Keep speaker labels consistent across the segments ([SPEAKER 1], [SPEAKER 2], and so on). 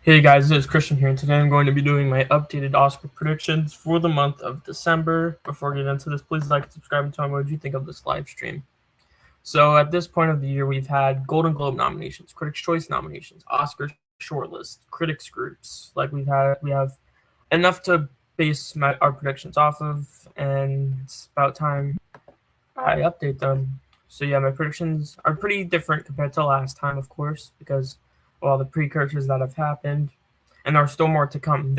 [SPEAKER 1] Hey guys, this is Christian here, and today I'm going to be doing my updated Oscar predictions for the month of December. Before I get into this, please like and subscribe and tell me what you think of this live stream. So at this point of the year, we've had Golden Globe nominations, Critics' Choice nominations, Oscar shortlist, critics groups. We have enough to base our predictions off of, and it's about time I update them. So yeah, my predictions are pretty different compared to last time, of course, because of all the precursors that have happened, and there are still more to come.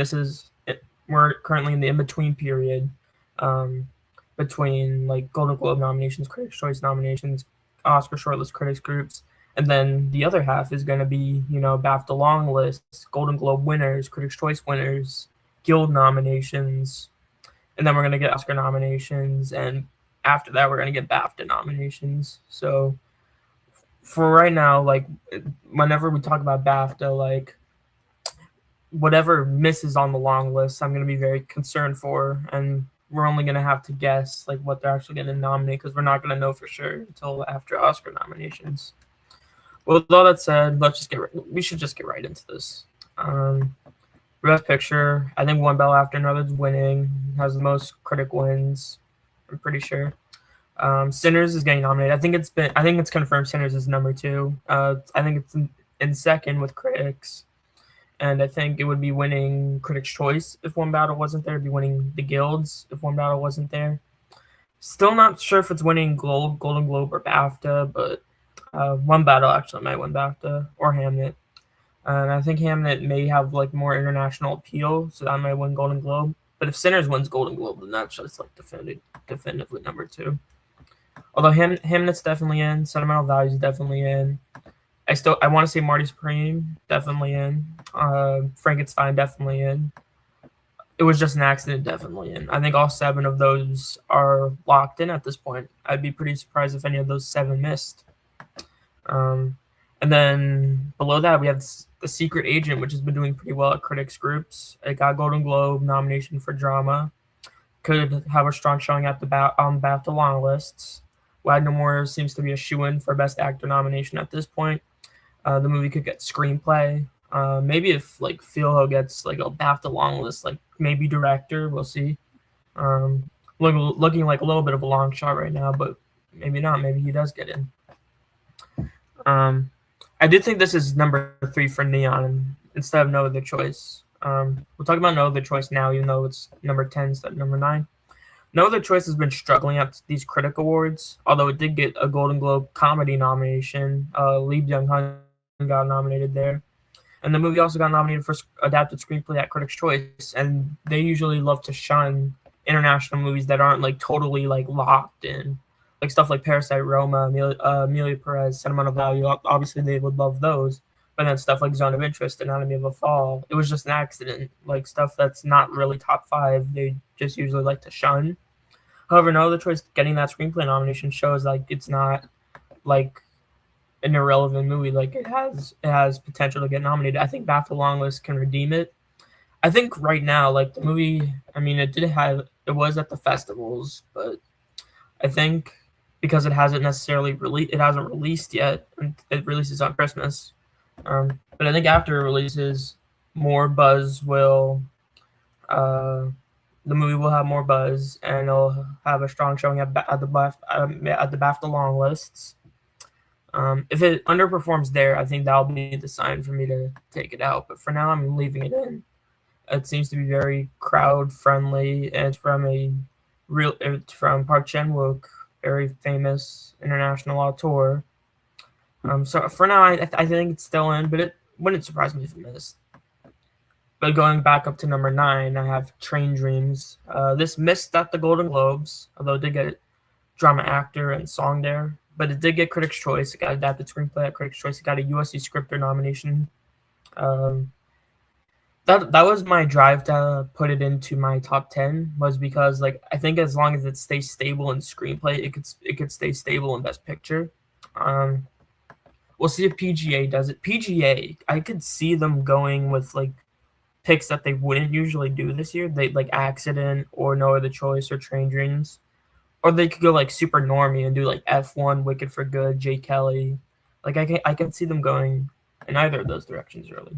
[SPEAKER 1] We're currently in the in between period, um, between like Golden Globe nominations, Critics' Choice nominations, Oscar shortlist critics groups, and then the other half is going to be BAFTA long lists, Golden Globe winners, Critics' Choice winners, Guild nominations, and then we're gonna get Oscar nominations, and after that we're gonna get BAFTA nominations. So for right now, like whenever we talk about BAFTA, like whatever misses on the long list, I'm gonna be very concerned for, and we're only gonna have to guess like what they're actually gonna nominate because we're not gonna know for sure until after Oscar nominations. Well, with all that said, we should just get right into this. Best Picture, I think One Bell After Another's winning, has the most critic wins, I'm pretty sure. Sinners is getting nominated. I think it's confirmed Sinners is number 2. I think it's in second with critics, and I think it would be winning Critics' Choice if One Battle wasn't there. It'd be winning the Guilds if One Battle wasn't there. Still not sure if it's winning Golden Globe or BAFTA, but One Battle actually might win BAFTA or Hamnet. And I think Hamnet may have like more international appeal, so that might win Golden Globe. But if Sinners wins Golden Globe, then that's just like definitively number 2. Although Hamnet's definitely in, Sentimental Value is definitely in. I want to say Marty Supreme definitely in. Frankenstein definitely in. It Was Just an Accident definitely in. I think all 7 of those are locked in at this point. I'd be pretty surprised if any of those 7 missed. And then below that, we have The Secret Agent, which has been doing pretty well at critics groups. It got Golden Globe nomination for drama. Could have a strong showing at on BAFTA long lists. Wag No More seems to be a shoo-in for Best Actor nomination at this point. The movie could get screenplay. Maybe if like Philho gets like a BAFTA long list, like maybe director, we'll see. Looking like a little bit of a long shot right now, but maybe not. Maybe he does get in. I did think this is number 3 for Neon instead of No Other Choice. We'll talk about No Other Choice now, even though it's number 10 instead of number 9. No Other Choice has been struggling at these critic awards, although it did get a Golden Globe comedy nomination. Lee Byung-hun got nominated there. And the movie also got nominated for adapted screenplay at Critics' Choice, and they usually love to shun international movies that aren't like totally like locked in. Like stuff like Parasite, Roma, Amelia Perez, Sentimental Value, obviously they would love those. But then stuff like Zone of Interest, Anatomy of a Fall, It Was Just an Accident, like stuff that's not really top 5, they just usually like to shun. However, No Other Choice getting that screenplay nomination shows like it's not like an irrelevant movie. Like it has potential to get nominated. I think BAFTA long list can redeem it. I think right now, like the movie, I mean, it was at the festivals, but I think because it hasn't released yet. It releases on Christmas, but I think after it releases, more buzz will. The movie will have more buzz, and it'll have a strong showing at the BAFTA long lists. If it underperforms there, I think that'll be the sign for me to take it out. But for now, I'm leaving it in. It seems to be very crowd friendly, and it's from Park Chan-wook, very famous international auteur. So for now, I think it's still in, but it wouldn't surprise me if it missed. But going back up to number 9, I have Train Dreams. This missed at the Golden Globes, although it did get drama actor and song there. But it did get Critics' Choice. It got adapted screenplay at Critics' Choice. It got a USC Scripter nomination. That was my drive to put it into my top 10, was because like I think as long as it stays stable in screenplay, it could stay stable in Best Picture. We'll see if PGA does it. PGA, I could see them going with like picks that they wouldn't usually do this year. They like Accident or No Other Choice or Train Dreams, or they could go like super normie and do like F1, Wicked for Good, Jay Kelly. Like I can see them going in either of those directions really.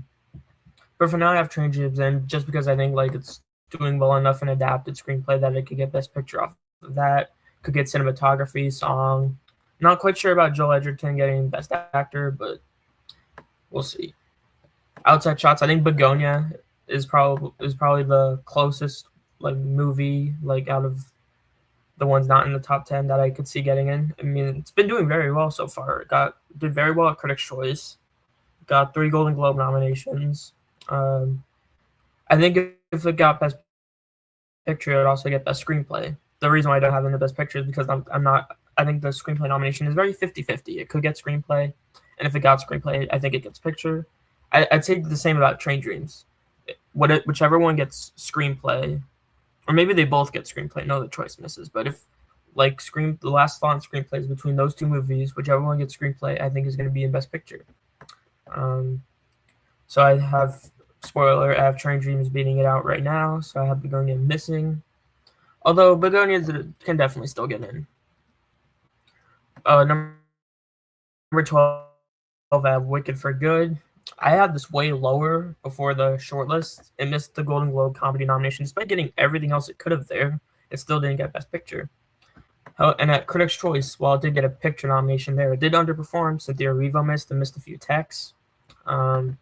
[SPEAKER 1] But for now, I have Train Dreams in just because I think like it's doing well enough in adapted screenplay that it could get Best Picture off of that. Could get cinematography, song. Not quite sure about Joel Edgerton getting Best Actor, but we'll see. Outside shots, I think Begonia is probably the closest like movie like out of the ones not in the top 10 that I could see getting in. I mean, it's been doing very well so far. It did very well at Critics' Choice. Got 3 Golden Globe nominations. I think if it got Best Picture, it would also get Best Screenplay. The reason why I don't have it in the Best Picture is because I'm not. I think the screenplay nomination is very 50-50. It could get screenplay, and if it got screenplay, I think it gets picture. I'd say the same about Train Dreams. Whichever one gets screenplay, or maybe they both get screenplay. No, the choice misses. But if like the last thought screenplays between those two movies, whichever one gets screenplay, I think is going to be in Best Picture. So I have spoiler. I have Train Dreams beating it out right now. So I have Begonia missing. Although Begonia can definitely still get in. Number 12, I have Wicked for Good. I had this way lower before the shortlist. It missed the Golden Globe comedy nomination. Despite getting everything else it could have there, it still didn't get Best Picture. And at Critics' Choice, while it did get a picture nomination there, it did underperform. Cynthia Erivo missed a few techs. But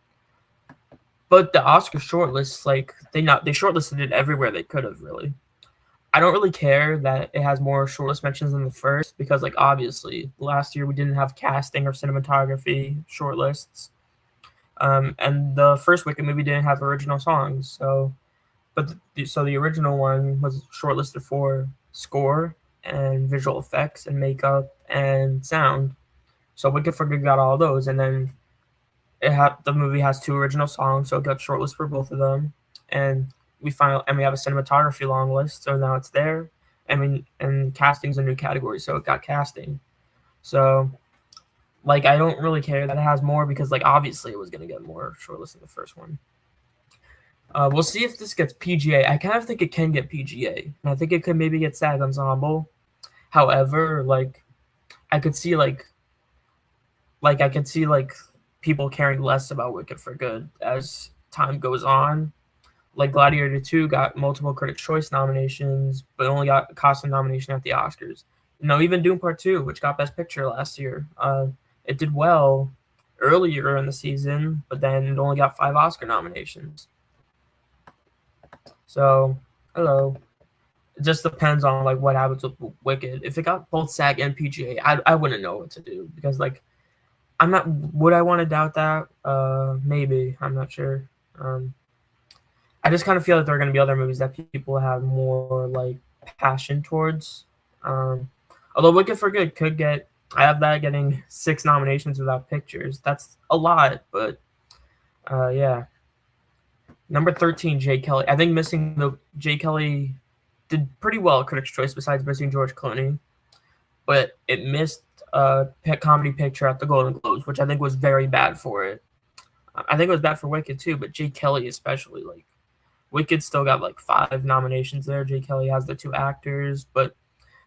[SPEAKER 1] the Oscar shortlist, like they shortlisted it everywhere they could have, really. I don't really care that it has more shortlist mentions than the first because, like, obviously, last year we didn't have casting or cinematography shortlists. And the first Wicked movie didn't have original songs. So the original one was shortlisted for score and visual effects and makeup and sound. So Wicked for Good got all those, and then the movie has 2 original songs, so it got shortlisted for both of them. And we have a cinematography long list, so now it's there. And casting's a new category, so it got casting. So like I don't really care that it has more because like obviously it was gonna get more shortlisted than the first one. We'll see if this gets PGA. I kind of think it can get PGA, and I think it could maybe get SAG Ensemble. However, like I could see people caring less about Wicked for Good as time goes on. Like Gladiator 2 got multiple Critics' Choice nominations, but only got a costume nomination at the Oscars. Even Dune Part 2, which got Best Picture last year, it did well earlier in the season, but then it only got 5 Oscar nominations. So, hello. It just depends on like what happens with Wicked. If it got both SAG and PGA, I wouldn't know what to do because like I'm not. Would I want to doubt that? Maybe. I'm not sure. I just kind of feel like there are going to be other movies that people have more like passion towards. Although Wicked for Good could get, I have that getting 6 nominations without pictures. That's a lot, but yeah. Number 13, Jay Kelly. I think missing the Jay Kelly did pretty well at Critics' Choice besides missing George Clooney, but it missed comedy picture at the Golden Globes, which I think was very bad for it. I think it was bad for Wicked too, but Jay Kelly especially. Like Wicked still got like 5 nominations there. Jay Kelly has the 2 actors, but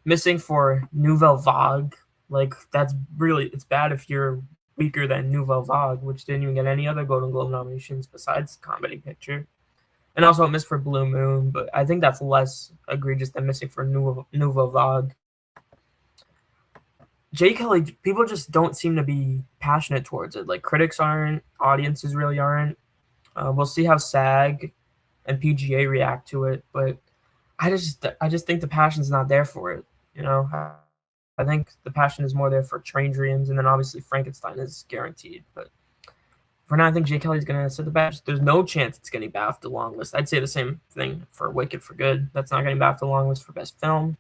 [SPEAKER 1] missing for Nouvelle Vague, like it's bad if you're weaker than Nouvelle Vague, which didn't even get any other Golden Globe nominations besides comedy picture. And also it missed for Blue Moon, but I think that's less egregious than missing for Nouvelle Vague. Jay Kelly, people just don't seem to be passionate towards it. Like critics aren't, audiences really aren't. We'll see how SAG and PGA react to it, but I just think the passion's not there for it. I think the passion is more there for Train Dreams, and then obviously Frankenstein is guaranteed. But for now, I think Jay Kelly's gonna sit the bench. There's no chance it's getting BAFTA long list. I'd say the same thing for Wicked for Good. That's not getting BAFTA long list for best film.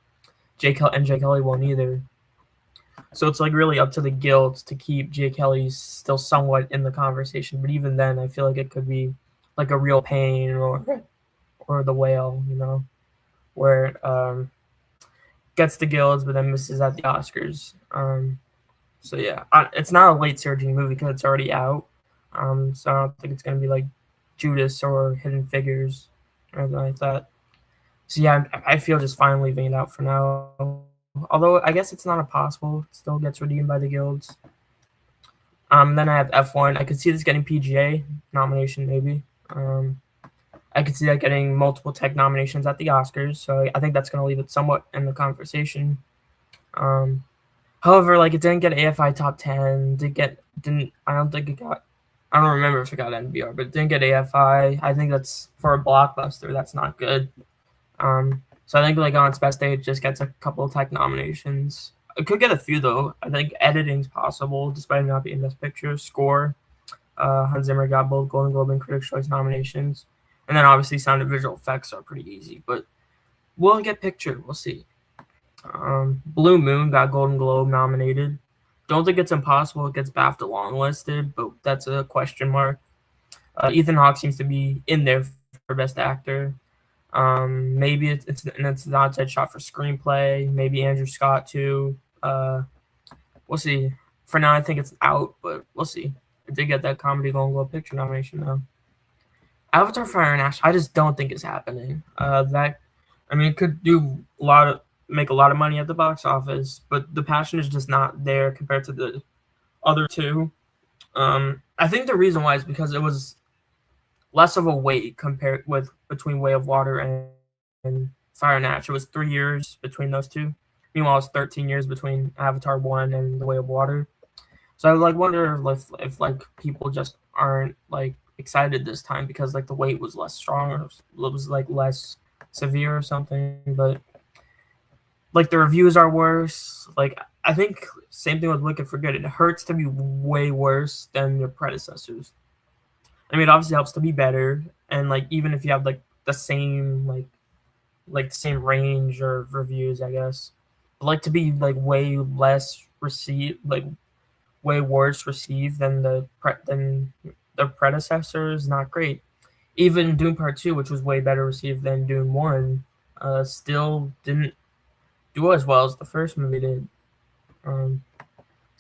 [SPEAKER 1] Jay Kelly won't either. So it's like really up to the guilds to keep Jay Kelly still somewhat in the conversation. But even then, I feel like it could be like a Real Pain or The Whale, where it gets the guilds but then misses at the Oscars. So yeah, it's not a late surging movie because it's already out. So I don't think it's gonna be like Judas or Hidden Figures or anything like that. So yeah, I feel just fine leaving it out for now. Although I guess it's not impossible. It still gets redeemed by the guilds. Then I have F1. I could see this getting PGA nomination maybe. I could see that getting multiple tech nominations at the Oscars, so I think that's going to leave it somewhat in the conversation. Um, However, like it didn't get AFI top 10. Didn't I don't think it got. I don't remember if it got NBR, but it didn't get AFI. I think that's for a blockbuster. That's not good. So I think like on its best day, it just gets a couple of tech nominations. It could get a few though. I think editing's possible, despite not being Best Picture. Score. Hans Zimmer got both Golden Globe and Critics' Choice nominations, and then obviously sound and visual effects are pretty easy. But we'll get picture. We'll see. Blue Moon got Golden Globe nominated. Don't think it's impossible it gets BAFTA longlisted, but that's a question mark. Ethan Hawke seems to be in there for Best Actor. Maybe it's not dead shot for screenplay. Maybe Andrew Scott too. We'll see. For now, I think it's out, but we'll see. It did get that comedy Golden Globe picture nomination though. Avatar: Fire and Ash, I just don't think it's happening. It could make a lot of money at the box office, but the passion is just not there compared to the other two. I think the reason why is because it was less of a wait compared with between Way of Water and Fire and Ash. It was 3 years between those two. Meanwhile, it's 13 years between Avatar 1 and The Way of Water. So I like wonder if like people just aren't like excited this time because like the wait was less strong or it was like less severe or something. But like the reviews are worse. Like I think same thing with Wicked for Good. It hurts to be way worse than your predecessors. I mean, it obviously helps to be better, and like even if you have like the same the same range of reviews, I guess. But like to be like way less received, like way worse received than the predecessor is not great. Even Dune Part 2, which was way better received than Dune 1, still didn't do as well as the first movie did. So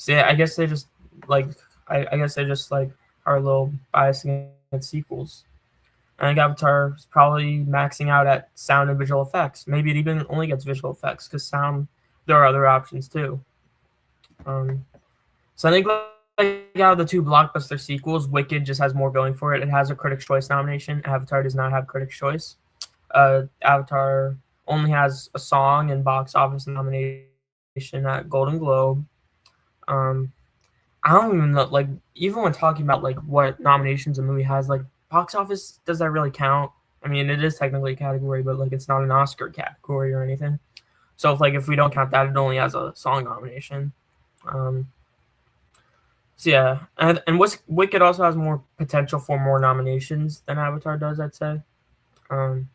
[SPEAKER 1] yeah, I guess they just like I guess they just like are a little biased against sequels. I think Avatar is probably maxing out at sound and visual effects. Maybe it even only gets visual effects because sound there are other options too. So I think like out of the two blockbuster sequels, Wicked just has more going for it. It has a Critics' Choice nomination. Avatar does not have Critics' Choice. Avatar only has a song and box office nomination at Golden Globe. I don't even know, like, even when talking about, like, what nominations a movie has, like, box office, does that really count? I mean, it is technically a category, but, like, it's not an Oscar category or anything. So, if we don't count that, it only has a song nomination. So, yeah. And Wicked also has more potential for more nominations than Avatar does, I'd say. So,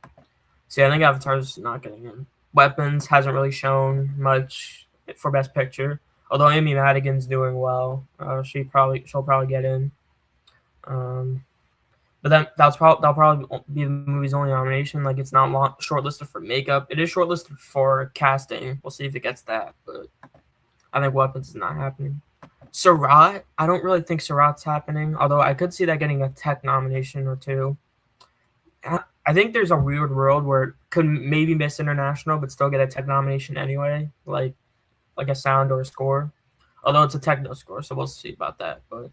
[SPEAKER 1] yeah, I think Avatar's not getting in. Weapons hasn't really shown much for Best Picture. Although Amy Madigan's doing well, she'll probably get in. But then that'll probably be the movie's only nomination. Like it's not shortlisted for makeup. It is shortlisted for casting. We'll see if it gets that. But I think Weapons is not happening. Sarat, I don't really think Sarat's happening. Although I could see that getting a tech nomination or two. I think there's a weird world where it could maybe miss international, but still get a tech nomination anyway. Like a sound or a score, although it's a techno score, so we'll see about that. But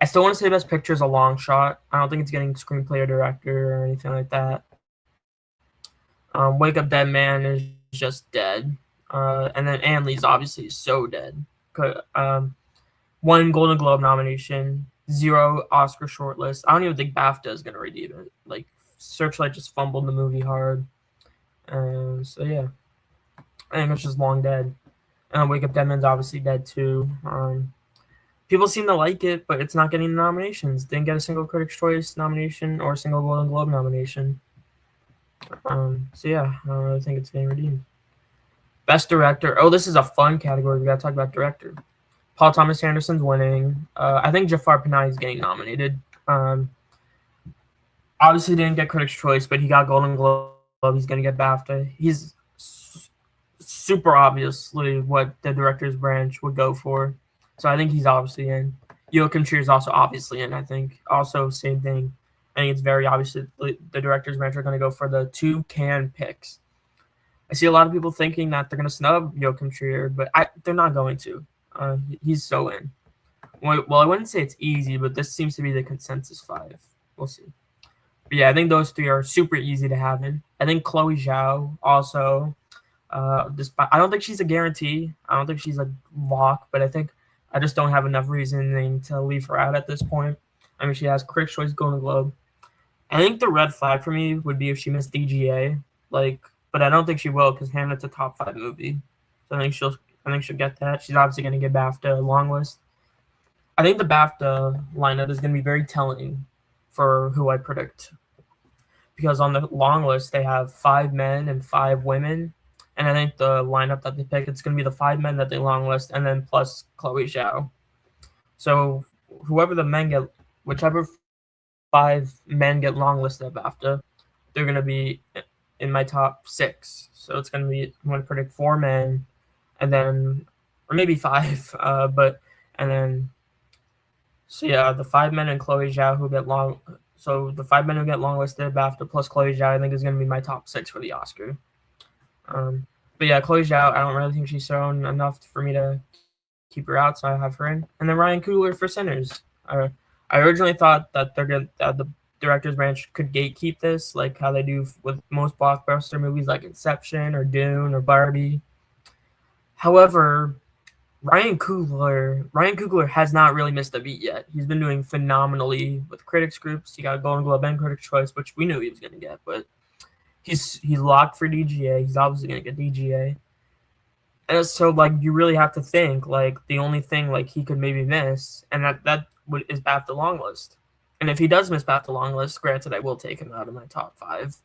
[SPEAKER 1] I still want to say Best Picture is a long shot. I don't think it's getting screenplay or director or anything like that. Wake Up Dead Man is just dead, and then Anne Lee's obviously so dead. 1 Golden Globe nomination, 0 Oscar shortlist. I don't even think BAFTA is gonna redeem it. Like Searchlight just fumbled the movie hard, so yeah, I think it's just long dead. Wake Up Dead Man's obviously dead too. People seem to like it, but it's not getting the nominations. Didn't get a single Critics' Choice nomination or a single Golden Globe nomination. So yeah, I don't really think it's getting redeemed. Best Director. Oh, this is a fun category. We gotta talk about director. Paul Thomas Anderson's winning. I think Jafar Panahi is getting nominated. Obviously didn't get Critics' Choice, but he got Golden Globe. He's gonna get BAFTA. He's super obviously what the director's branch would go for. So I think he's obviously in. Joachim Trier is also obviously in, I think. Also, same thing. I think it's very obvious that the director's branch are going to go for the 2 can picks. I see a lot of people thinking that they're going to snub Joachim Trier, but they're not going to. He's so in. Well, I wouldn't say it's easy, but this seems to be the consensus 5. We'll see. But yeah, I think those three are super easy to have in. I think Chloe Zhao also. Despite, I don't think she's a guarantee. I don't think she's a lock, but I just don't have enough reasoning to leave her out at this point. I mean, she has Critics' Choice, Golden Globe. I think the red flag for me would be if she missed DGA, but I don't think she will because Hamlet's a top 5 movie. So I think she'll get that. She's obviously going to get BAFTA long list. I think the BAFTA lineup is going to be very telling for who I predict, because on the long list they have 5 men and 5 women, and I think the lineup that they pick, it's going to be the 5 men that they long list, and then plus Chloe Zhao. So whoever the men get, whichever 5 men get long listed at BAFTA, they're going to be in my top 6. So it's going to be, I'm going to predict 4 men, and then, or maybe 5, and then, so yeah, the 5 men and Chloe Zhao who get long, so the 5 men who get long listed at BAFTA plus Chloe Zhao, I think is going to be my top 6 for the Oscar. But yeah, Chloe Zhao, I don't really think she's shown enough for me to keep her out, so I have her in. And then Ryan Coogler for Sinners. I originally thought that the director's branch could gatekeep this, like how they do with most blockbuster movies like Inception or Dune or Barbie. However, Ryan Coogler has not really missed a beat yet. He's been doing phenomenally with critics groups. He got Golden Globe and Critics' Choice, which we knew he was going to get, but he's locked for DGA. He's obviously going to get DGA. And so, like, you really have to think, like, the only thing, like, he could maybe miss, and that is BAFTA long list. And if he does miss BAFTA long list, granted, I will take him out of my top 5.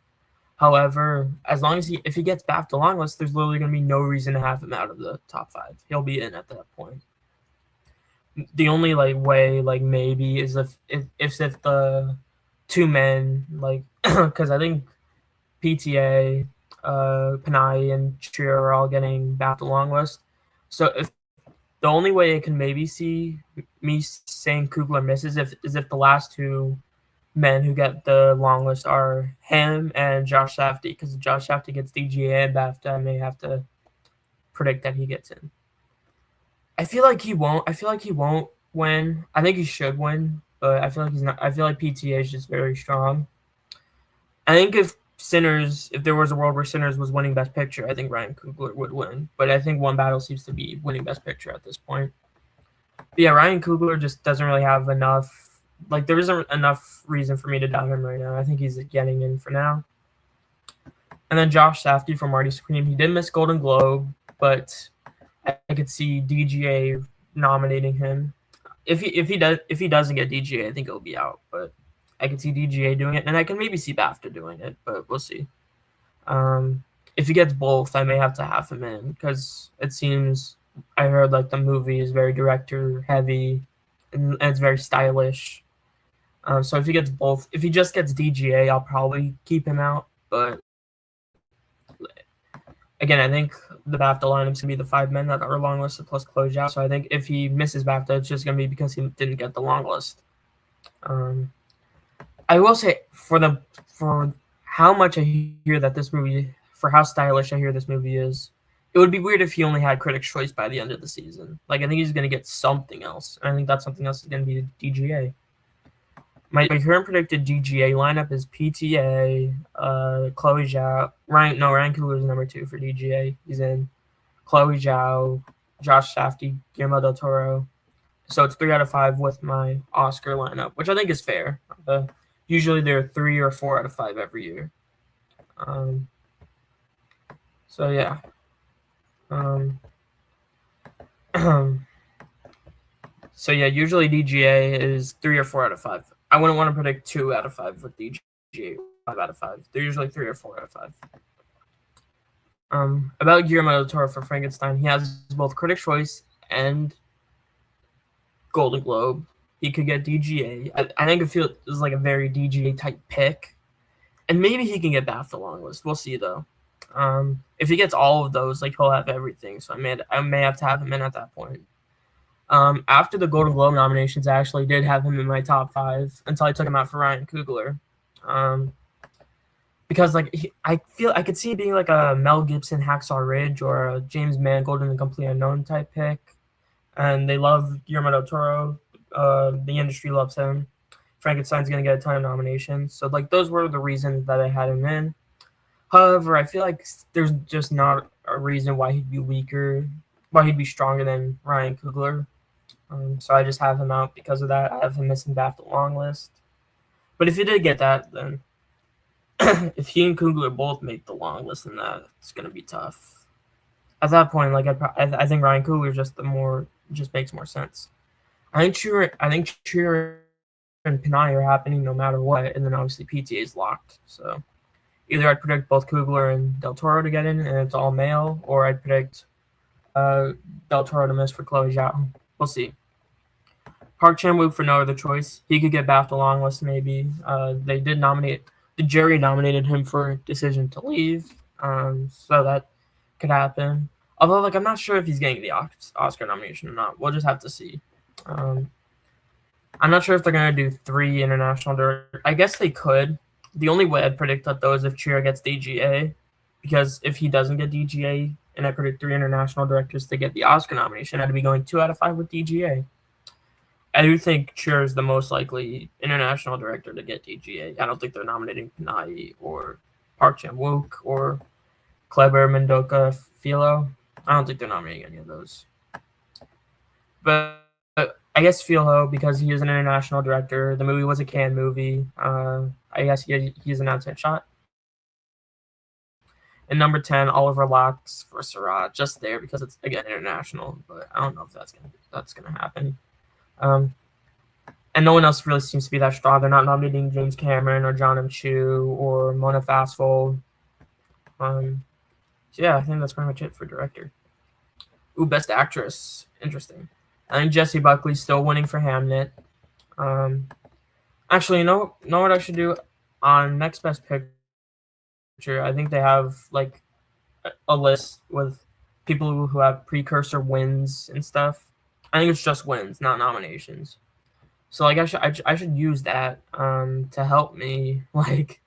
[SPEAKER 1] However, as long as if he gets BAFTA long list, there's literally going to be no reason to have him out of the top 5. He'll be in at that point. The only way maybe is if the 2 men, because I think PTA, Panay, and Cheer are all getting BAFTA long list. So if the only way I can maybe see me saying Coogler misses is if the last 2 men who get the long list are him and Josh Safdie, because if Josh Safdie gets DGA and BAFTA, I may have to predict that he gets in. I feel like he won't win. I think he should win, but I feel like he's not. I feel like PTA is just very strong. I think if there was a world where Sinners was winning Best Picture, I think Ryan Coogler would win. But I think One Battle seems to be winning Best Picture at this point. But yeah, Ryan Coogler just doesn't really have enough. There isn't enough reason for me to doubt him right now. I think he's getting in for now. And then Josh Safdie from Marty Scream. He did miss Golden Globe, but I could see DGA nominating him. If he doesn't get DGA, I think he'll be out. But I could see DGA doing it, and I can maybe see BAFTA doing it, but we'll see. If he gets both, I may have to have him in, because it seems, I heard the movie is very director heavy and it's very stylish. So if he gets both, if he just gets DGA, I'll probably keep him out. But again, I think the BAFTA lineup's gonna be the 5 men that are long listed plus Chloe Zhao. So I think if he misses BAFTA, it's just gonna be because he didn't get the long list. I will say for how much I hear that this movie, for how stylish I hear this movie is, it would be weird if he only had Critics' Choice by the end of the season. I think he's gonna get something else, and I think that something else is gonna be DGA. My current predicted DGA lineup is PTA, Chloe Zhao, Ryan Coogler is number 2 for DGA. He's in. Chloe Zhao, Josh Safdie, Guillermo del Toro. So it's 3 out of 5 with my Oscar lineup, which I think is fair. Usually there are 3 or 4 out of 5 every year. So yeah. So yeah, usually DGA is 3 or 4 out of 5. I wouldn't want to predict 2 out of 5 with DGA, 5 out of 5. They're usually 3 or 4 out of 5. About Guillermo del Toro for Frankenstein, he has both Critics' Choice and Golden Globe. He could get DGA. I think it feels like a very DGA type pick, and maybe he can get BAFTA long list. We'll see though. If he gets all of those, he'll have everything. So I may have to have him in at that point. After the Golden Globe nominations, I actually did have him in my top 5 until I took him out for Ryan Coogler. Because I feel I could see it being like a Mel Gibson Hacksaw Ridge or a James Mangold in the Complete Unknown type pick. And they love Guillermo del Toro. The industry loves him. Frankenstein's gonna get a ton of nominations. So like those were the reasons that I had him in. However, I feel like there's just not a reason why he'd be weaker, why he'd be stronger than Ryan Coogler. So I just have him out because of that. I have him missing BAFTA long list. But if he did get that, then if he and Coogler both make the long list, then that's gonna be tough. At that point, like I think Ryan Coogler just makes more sense. I think Trier and Panay are happening no matter what, and then obviously PTA is locked. So either I'd predict both Coogler and Del Toro to get in, and it's all male, or I'd predict Del Toro to miss for Chloe Zhao. We'll see. Park Chan-wook for no other choice. He could get BAFTA long list maybe. They did nominate. The jury nominated him for decision to leave, so that could happen. Although, like, I'm not sure if he's getting the Oscar nomination or not. We'll just have to see. I'm not sure if they're gonna do 3 international directors. I guess they could. The only way I'd predict that though is if Chira gets DGA, because if he doesn't get DGA, and I predict 3 international directors to get the Oscar nomination, I'd be going 2 out of 5 with DGA. I do think Chira is the most likely international director to get DGA. I don't think they're nominating Panay or Park Chan-wook or Kleber Mendoza Filo. I don't think they're nominating any of those. But I guess Filo, because he is an international director, the movie was a Cannes movie. I guess he's an outside shot. And number 10, Oliver Locks for Seurat, just there because it's again international, but I don't know if that's gonna happen. And no one else really seems to be that strong. They're not nominating James Cameron or John M. Chu or Mona Fastfold. So yeah, I think that's pretty much it for director. Ooh, best actress. Interesting. I think Jessie Buckley's still winning for Hamnet. Actually, you know what I should do on next best picture? I think they have like a list with people who have precursor wins and stuff. I think it's just wins, not nominations. So like I should use that to help me like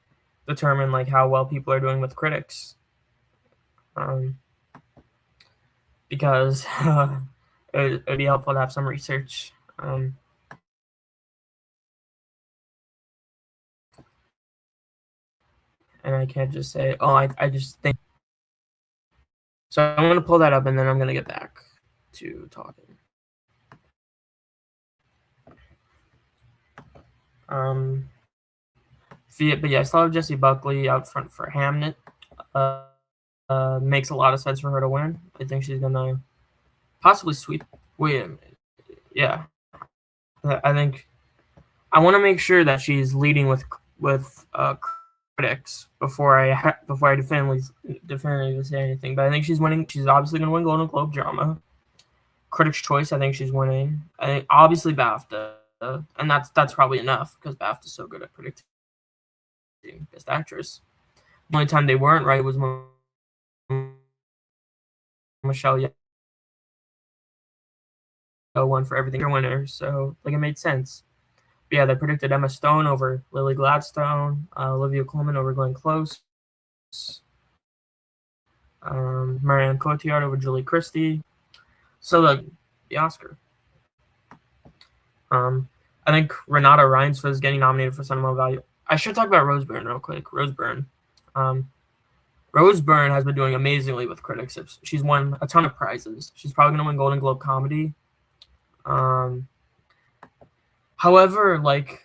[SPEAKER 1] determine like how well people are doing with critics. Because it would be helpful to have some research. And I can't just say, oh, I just think. So I'm going to pull that up, and then I'm going to get back to talking. But yeah, I still have Jessie Buckley out front for Hamnet. Makes a lot of sense for her to win. I think she's going to possibly sweep. Wait a minute. Yeah. I think I want to make sure that she's leading with critics before I definitively say anything. But I think she's winning. She's obviously going to win Golden Globe drama. Critics' Choice, I think she's winning. I think obviously BAFTA, and that's probably enough because BAFTA's so good at predicting best actress. The only time they weren't right was Michelle Yeoh won for everything. They're winners, so like it made sense. But yeah, they predicted Emma Stone over Lily Gladstone, Olivia Colman over Glenn Close, Marianne Cotillard over Julie Christie. So the Oscar. I think Renata Reinsva is getting nominated for sentimental value. I should talk about Rose Byrne real quick. Rose Byrne. Rose Byrne has been doing amazingly with critics. She's won a ton of prizes. She's probably going to win Golden Globe comedy. However, like,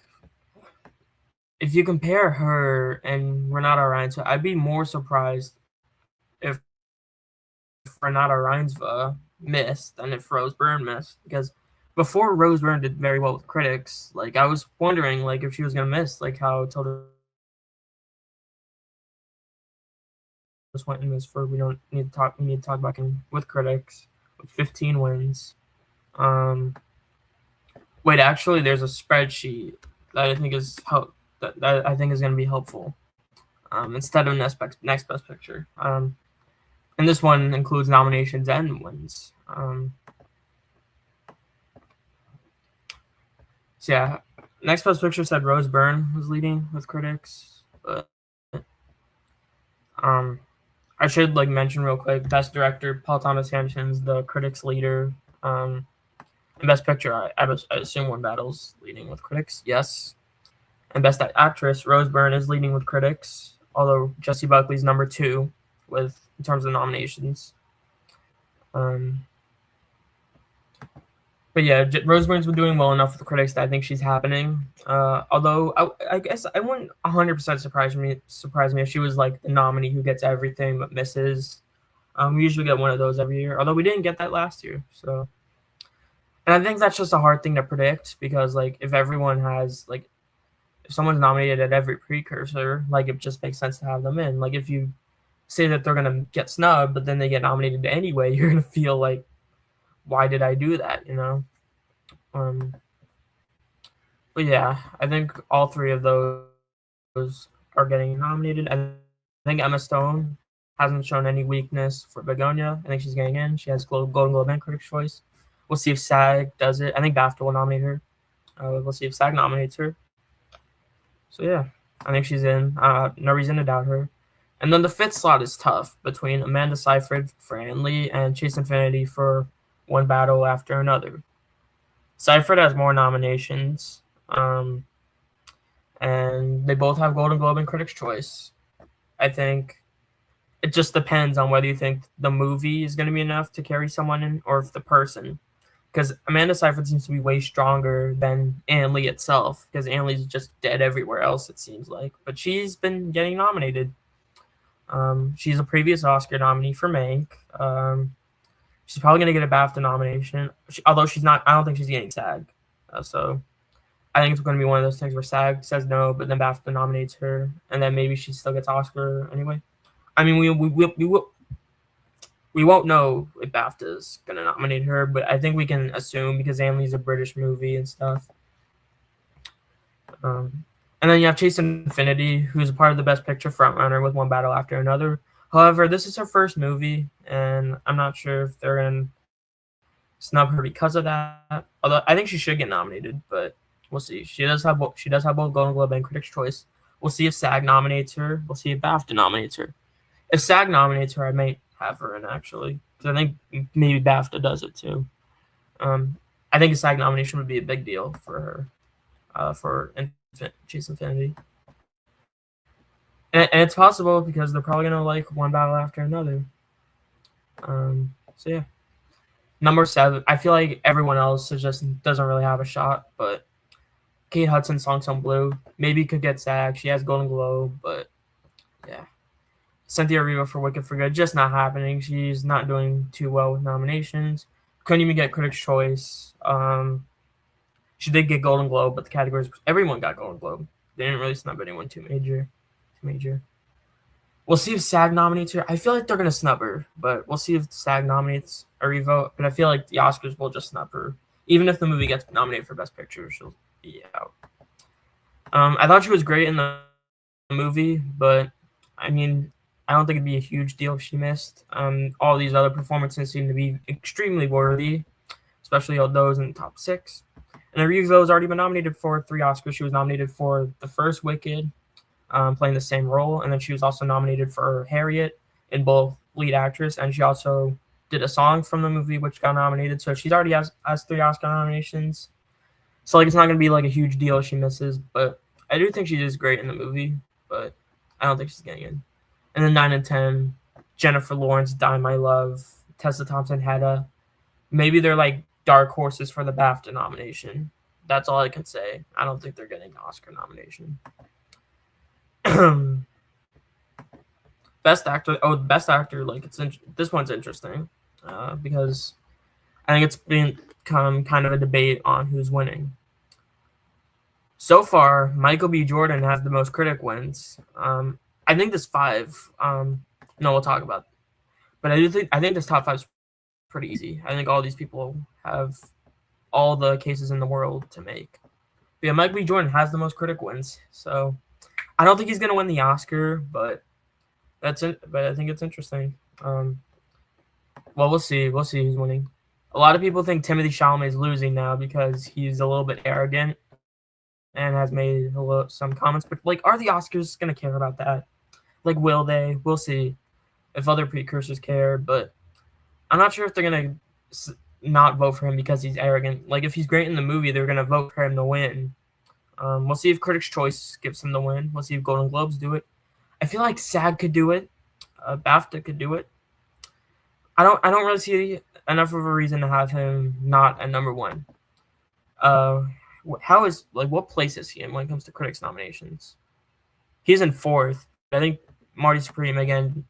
[SPEAKER 1] if you compare her and Renata Reinsva, I'd be more surprised if Renata Reinsva missed than if Rose Byrne missed, because before Rose Byrne did very well with critics, like I was wondering like if she was gonna miss, like how Tilda Swinton is for we need to talk about him with critics with 15 wins. Wait, actually, there's a spreadsheet that I think is that I think is going to be helpful instead of next best picture. And this one includes nominations and wins. So yeah, next best picture said Rose Byrne was leading with critics, but I should like mention real quick, best director Paul Thomas Anderson's the critics leader. And best picture, I assume One Battle's leading with critics. Yes. And Best Actress, Rose Byrne is leading with critics, although Jessie Buckley's number 2 in terms of nominations. But yeah, Rose Byrne's been doing well enough with the critics that I think she's happening. Although I guess I wouldn't 100% surprise me if she was like the nominee who gets everything but misses. We usually get one of those every year, although we didn't get that last year. So, and I think that's just a hard thing to predict because like if someone's nominated at every precursor, like it just makes sense to have them in. Like if you say that they're gonna get snubbed, but then they get nominated anyway, you're gonna feel like, why did I do that? But yeah, I think all 3 of those are getting nominated. I think Emma Stone hasn't shown any weakness for Begonia. I think she's getting in. She has Golden Globe and Critics' Choice. We'll see if SAG does it. I think BAFTA will nominate her. We'll see if SAG nominates her. So yeah, I think she's in. No reason to doubt her. And then the 5th slot is tough between Amanda Seyfried for Anne Lee and Chase Infinity for One Battle After Another. Seyfried has more nominations, and they both have Golden Globe and Critics' Choice. I think it just depends on whether you think the movie is going to be enough to carry someone in or if the person. Because Amanda Seyfried seems to be way stronger than Anne Lee itself, because Anne Lee's just dead everywhere else, it seems like. But she's been getting nominated. She's a previous Oscar nominee for Mank. She's probably going to get a BAFTA nomination, although she's not. I don't think she's getting SAG. So I think it's going to be one of those things where SAG says no, but then BAFTA nominates her, and then maybe she still gets Oscar anyway. I mean, we won't know if BAFTA is going to nominate her, but I think we can assume because Anne Lee's a British movie and stuff. And then you have Chase Infinity, who's a part of the Best Picture frontrunner with One Battle After Another. However, this is her first movie, and I'm not sure if they're going to snub her because of that. Although I think she should get nominated, but we'll see. She does have both Golden Globe and Critics' Choice. We'll see if SAG nominates her. We'll see if BAFTA nominates her. If SAG nominates her, I might have her in, actually, because I think maybe BAFTA does it too. I think a SAG nomination would be a big deal for her, for Chase Infinity. And it's possible because they're probably going to like One Battle After Another. So yeah. Number 7, I feel like everyone else just doesn't really have a shot, but Kate Hudson, Song Sung Blue, maybe could get SAG. She has Golden Globe, but yeah. Cynthia Erivo for Wicked for Good, just not happening. She's not doing too well with nominations. Couldn't even get Critics' Choice. She did get Golden Globe, but the categories, everyone got Golden Globe. They didn't really snub anyone too major. We'll see if SAG nominates her. I feel like they're going to snub her, but we'll see if SAG nominates Erivo. But I feel like the Oscars will just snub her. Even if the movie gets nominated for Best Picture, she'll be out. I thought she was great in the movie, but I mean, I don't think it'd be a huge deal if she missed. All these other performances seem to be extremely worthy, especially all those in the top 6. And Erivo has already been nominated for 3 Oscars. She was nominated for the first Wicked, playing the same role, and then she was also nominated for Harriet in both lead actress, and she also did a song from the movie which got nominated. So she already has 3 Oscar nominations. So like it's not going to be like a huge deal if she misses, but I do think she is great in the movie, but I don't think she's getting in. And then 9 and 10, Jennifer Lawrence, Die My Love, Tessa Thompson, Hedda. Maybe they're like dark horses for the BAFTA nomination. That's all I can say. I don't think they're getting an Oscar nomination. Best actor. Oh, Best actor. Like this one's interesting because I think it's become kind of a debate on who's winning. So far, Michael B. Jordan has the most critic wins. I think this 5. We'll talk about, but I think this top 5 is pretty easy. I think all these people have all the cases in the world to make. But yeah, Michael B. Jordan has the most critic wins, so I don't think he's gonna win the Oscar, but that's it. But I think it's interesting. Well, we'll see. We'll see who's winning. A lot of people think Timothée Chalamet is losing now because he's a little bit arrogant and has made some comments. But like, are the Oscars gonna care about that? Like, will they? We'll see if other precursors care, but I'm not sure if they're gonna not vote for him because he's arrogant. Like, if he's great in the movie, they're gonna vote for him to win. We'll see if Critics' Choice gives him the win. We'll see if Golden Globes do it. I feel like SAG could do it. BAFTA could do it. I don't really see enough of a reason to have him not at number one. What place is he in when it comes to critics nominations? He's in fourth. I think Marty Supreme, again,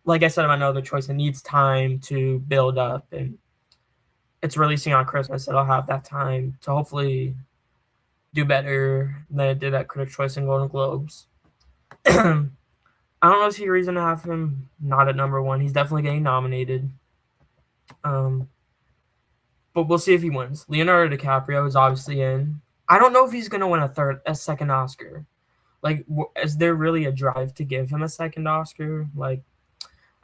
[SPEAKER 1] like I said about No Other Choice, it needs time to build up, and it's releasing on Christmas. It'll have that time to hopefully do better than it did at Critics' Choice and Golden Globes. I don't really see a reason to have him not at number one. He's definitely getting nominated. But we'll see if he wins. Leonardo DiCaprio is obviously in. I don't know if he's gonna win a second Oscar. Like, is there really a drive to give him a second Oscar? Like,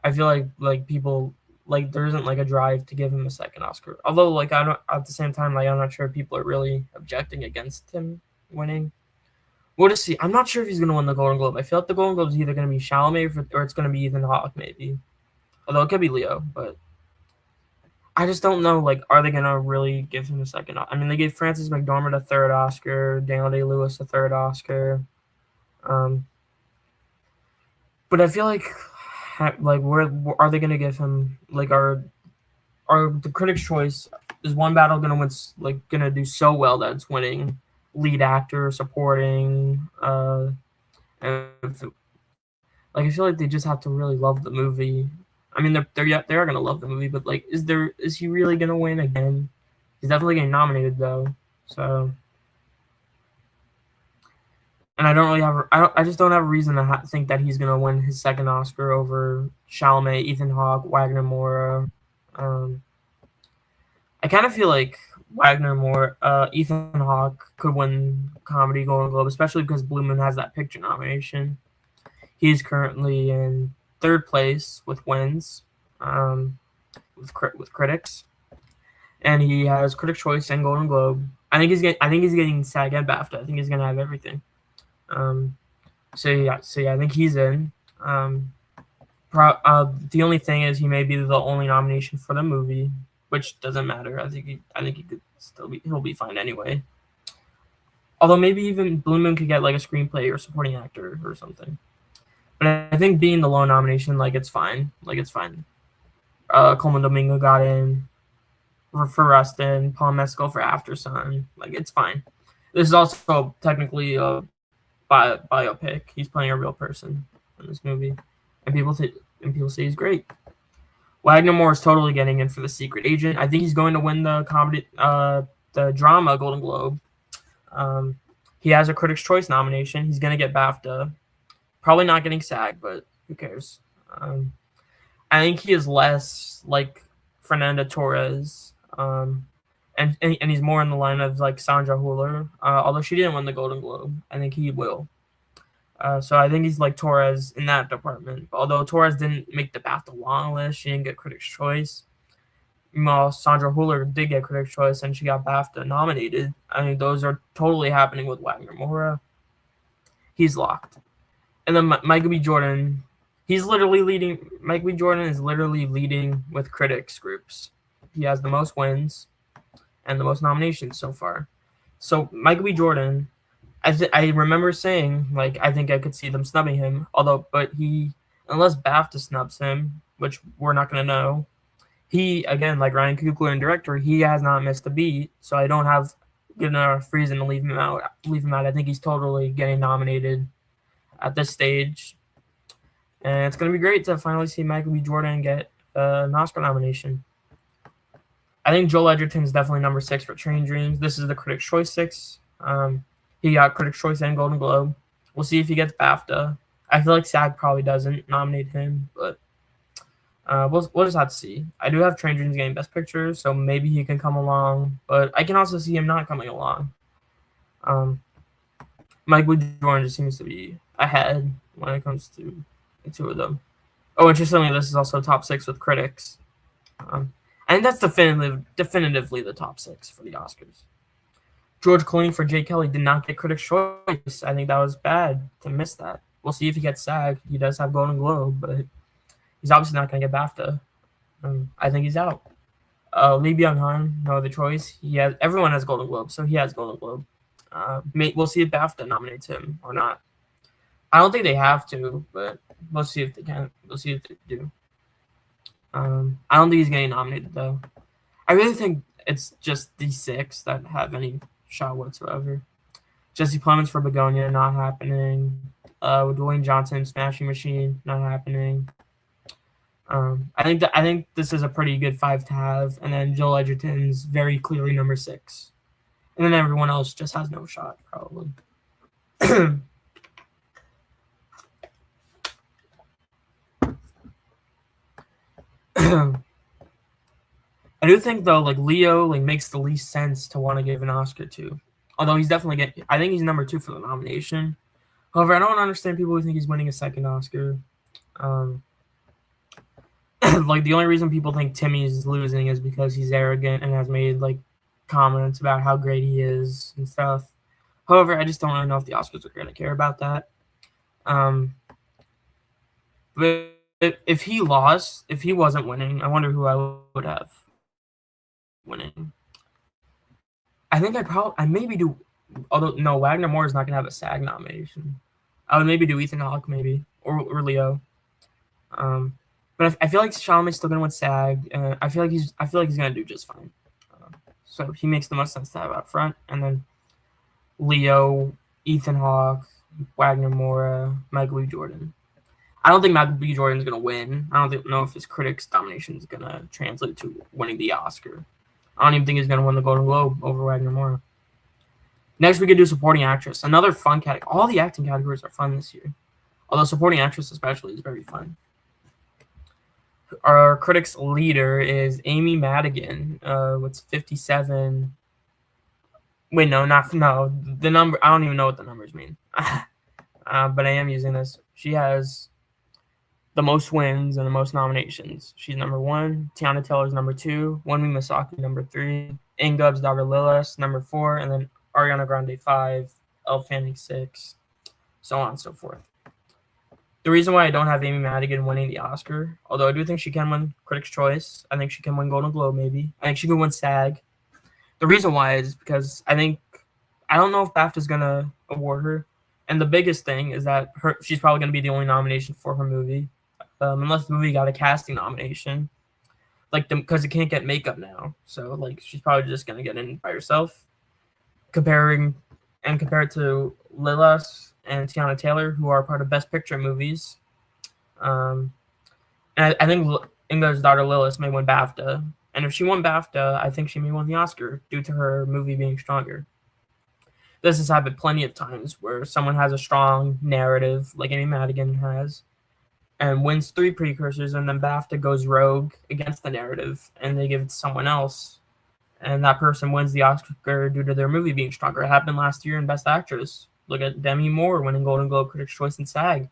[SPEAKER 1] I feel like people like there isn't like a drive to give him a second Oscar. Although like I don't at the same time like I'm not sure if people are really objecting against him winning. We'll just see. I'm not sure if he's gonna win the Golden Globe. I feel like the Golden Globe is either gonna be Chalamet or it's gonna be Ethan Hawke maybe. Although it could be Leo, but I just don't know. Like, are they gonna really give him a second? I mean, they gave Frances McDormand a third Oscar, Daniel Day-Lewis a third Oscar. But I feel like where are they gonna give him? Like, are the Critics' Choice, is One Battle gonna do so well that it's winning lead actor, supporting, and like I feel like they just have to really love the movie. I mean, they are gonna love the movie, but like, is he really gonna win again? He's definitely getting nominated though, so. And I don't really I just don't have a reason to think that he's gonna win his second Oscar over Chalamet, Ethan Hawke, Wagner Moura. I kind of feel like Ethan Hawke could win Comedy Golden Globe, especially because Blue Moon has that picture nomination. He's currently in third place with wins, with critics, and he has Critics' Choice and Golden Globe. I think he's getting SAG and BAFTA. I think he's gonna have everything. So yeah, I think he's in. The only thing is he may be the only nomination for the movie, which doesn't matter. I think he could he'll be fine anyway. Although maybe even Blue Moon could get like a screenplay or supporting actor or something. But I think being the lone nomination, it's fine. Coleman Domingo got in for Rustin, Paul Mescal for After Sun. It's fine. This is also technically a biopic. He's playing a real person in this movie, and people say he's great. Wagner Moore is totally getting in for The Secret Agent. I think he's going to win the the drama Golden Globe. He has a Critics' Choice nomination. He's going to get BAFTA. Probably not getting SAG, but who cares? I think he is less like Fernanda Torres, and he's more in the line of like Sandra Hüller. Although she didn't win the Golden Globe, I think he will. So I think he's like Torres in that department. Although Torres didn't make the BAFTA long list, she didn't get Critics' Choice. Meanwhile, Sandra Hüller did get Critics' Choice, and she got BAFTA nominated. I mean, those are totally happening with Wagner Moura. He's locked. And then Michael B. Jordan, he's literally leading. Michael B. Jordan is literally leading with critics groups. He has the most wins and the most nominations so far. So Michael B. Jordan, I remember saying I think I could see them snubbing him. But unless BAFTA snubs him, which we're not gonna know, he again like Ryan Coogler and director, he has not missed a beat. So I don't have good enough reason to leave him out. I think he's totally getting nominated at this stage, and it's gonna be great to finally see Michael B. Jordan get an Oscar nomination. I think Joel Edgerton's definitely number 6 for Train Dreams. This is the Critics' Choice 6. He got Critics' Choice and Golden Globe. We'll see if he gets BAFTA. I feel like SAG probably doesn't nominate him, but we'll just have to see. I do have Train Dreams getting Best Picture, so maybe he can come along, but I can also see him not coming along. Michael B. Jordan just seems to be ahead when it comes to the two of them. Oh, interestingly, this is also top 6 with critics. I think that's definitively the top 6 for the Oscars. George Clooney for Jay Kelly did not get Critics' Choice. I think that was bad to miss that. We'll see if he gets SAG. He does have Golden Globe, but he's obviously not going to get BAFTA. I think he's out. Lee Byung-hun, No Other Choice. Everyone has Golden Globe, so he has Golden Globe. We'll see if BAFTA nominates him or not. I don't think they have to, but we'll see if they can. We'll see if they do. I don't think he's getting nominated though. I really think it's just these 6 that have any shot whatsoever. Jesse Plemons for Begonia, not happening. Dwayne Johnson, Smashing Machine, not happening. I think this is a pretty good 5 to have, and then Joel Edgerton's very clearly number 6, and then everyone else just has no shot probably. I do think though, like Leo, like makes the least sense to want to give an Oscar to. Although he's definitely getting, I think he's number 2 for the nomination. However, I don't understand people who think he's winning a second Oscar. Like the only reason people think Timmy's losing is because he's arrogant and has made like comments about how great he is and stuff. However, I just don't really know if the Oscars are going to care about that. But if he lost, if he wasn't winning, I wonder who I would have winning. I think I maybe do. Although no, Wagner Moore is not going to have a SAG nomination. I would maybe do Ethan Hawke, maybe or Leo. But I feel like Chalamet's still gonna win SAG, and I feel like he's gonna do just fine. So he makes the most sense to have up front, and then Leo, Ethan Hawke, Wagner Moura, Michael B. Jordan. I don't think Michael B. Jordan's gonna win. I don't know if his critics' domination is gonna translate to winning the Oscar. I don't even think he's gonna win the Golden Globe over Wagner Moura. Next, we could do supporting actress. Another fun category. All the acting categories are fun this year, although supporting actress especially is very fun. Our critics' leader is Amy Madigan. What's 57? Wait, no. The number. I don't even know what the numbers mean. But I am using this. She has the most wins and the most nominations. She's number 1. Tiana Taylor's number 2. Wunmi Mosaku number 3. Ingub's daughter Lilith number 4, and then Ariana Grande 5. Elle Fanning 6. So on and so forth. The reason why I don't have Amy Madigan winning the Oscar, although I do think she can win Critics' Choice, I think she can win Golden Globe maybe. I think she can win SAG. The reason why is because I don't know if BAFTA's going to award her. And the biggest thing is that she's probably going to be the only nomination for her movie. Unless the movie got a casting nomination. Because it can't get makeup now. So like she's probably just going to get in by herself. Compared to Lilith and Tiana Taylor, who are part of Best Picture movies. And I think Inga's daughter Lilith may win BAFTA. And if she won BAFTA, I think she may win the Oscar due to her movie being stronger. This has happened plenty of times where someone has a strong narrative, like Amy Madigan has, and wins 3 precursors, and then BAFTA goes rogue against the narrative, and they give it to someone else. And that person wins the Oscar due to their movie being stronger. It happened last year in Best Actress. Look at Demi Moore winning Golden Globe, Critics' Choice, and SAG.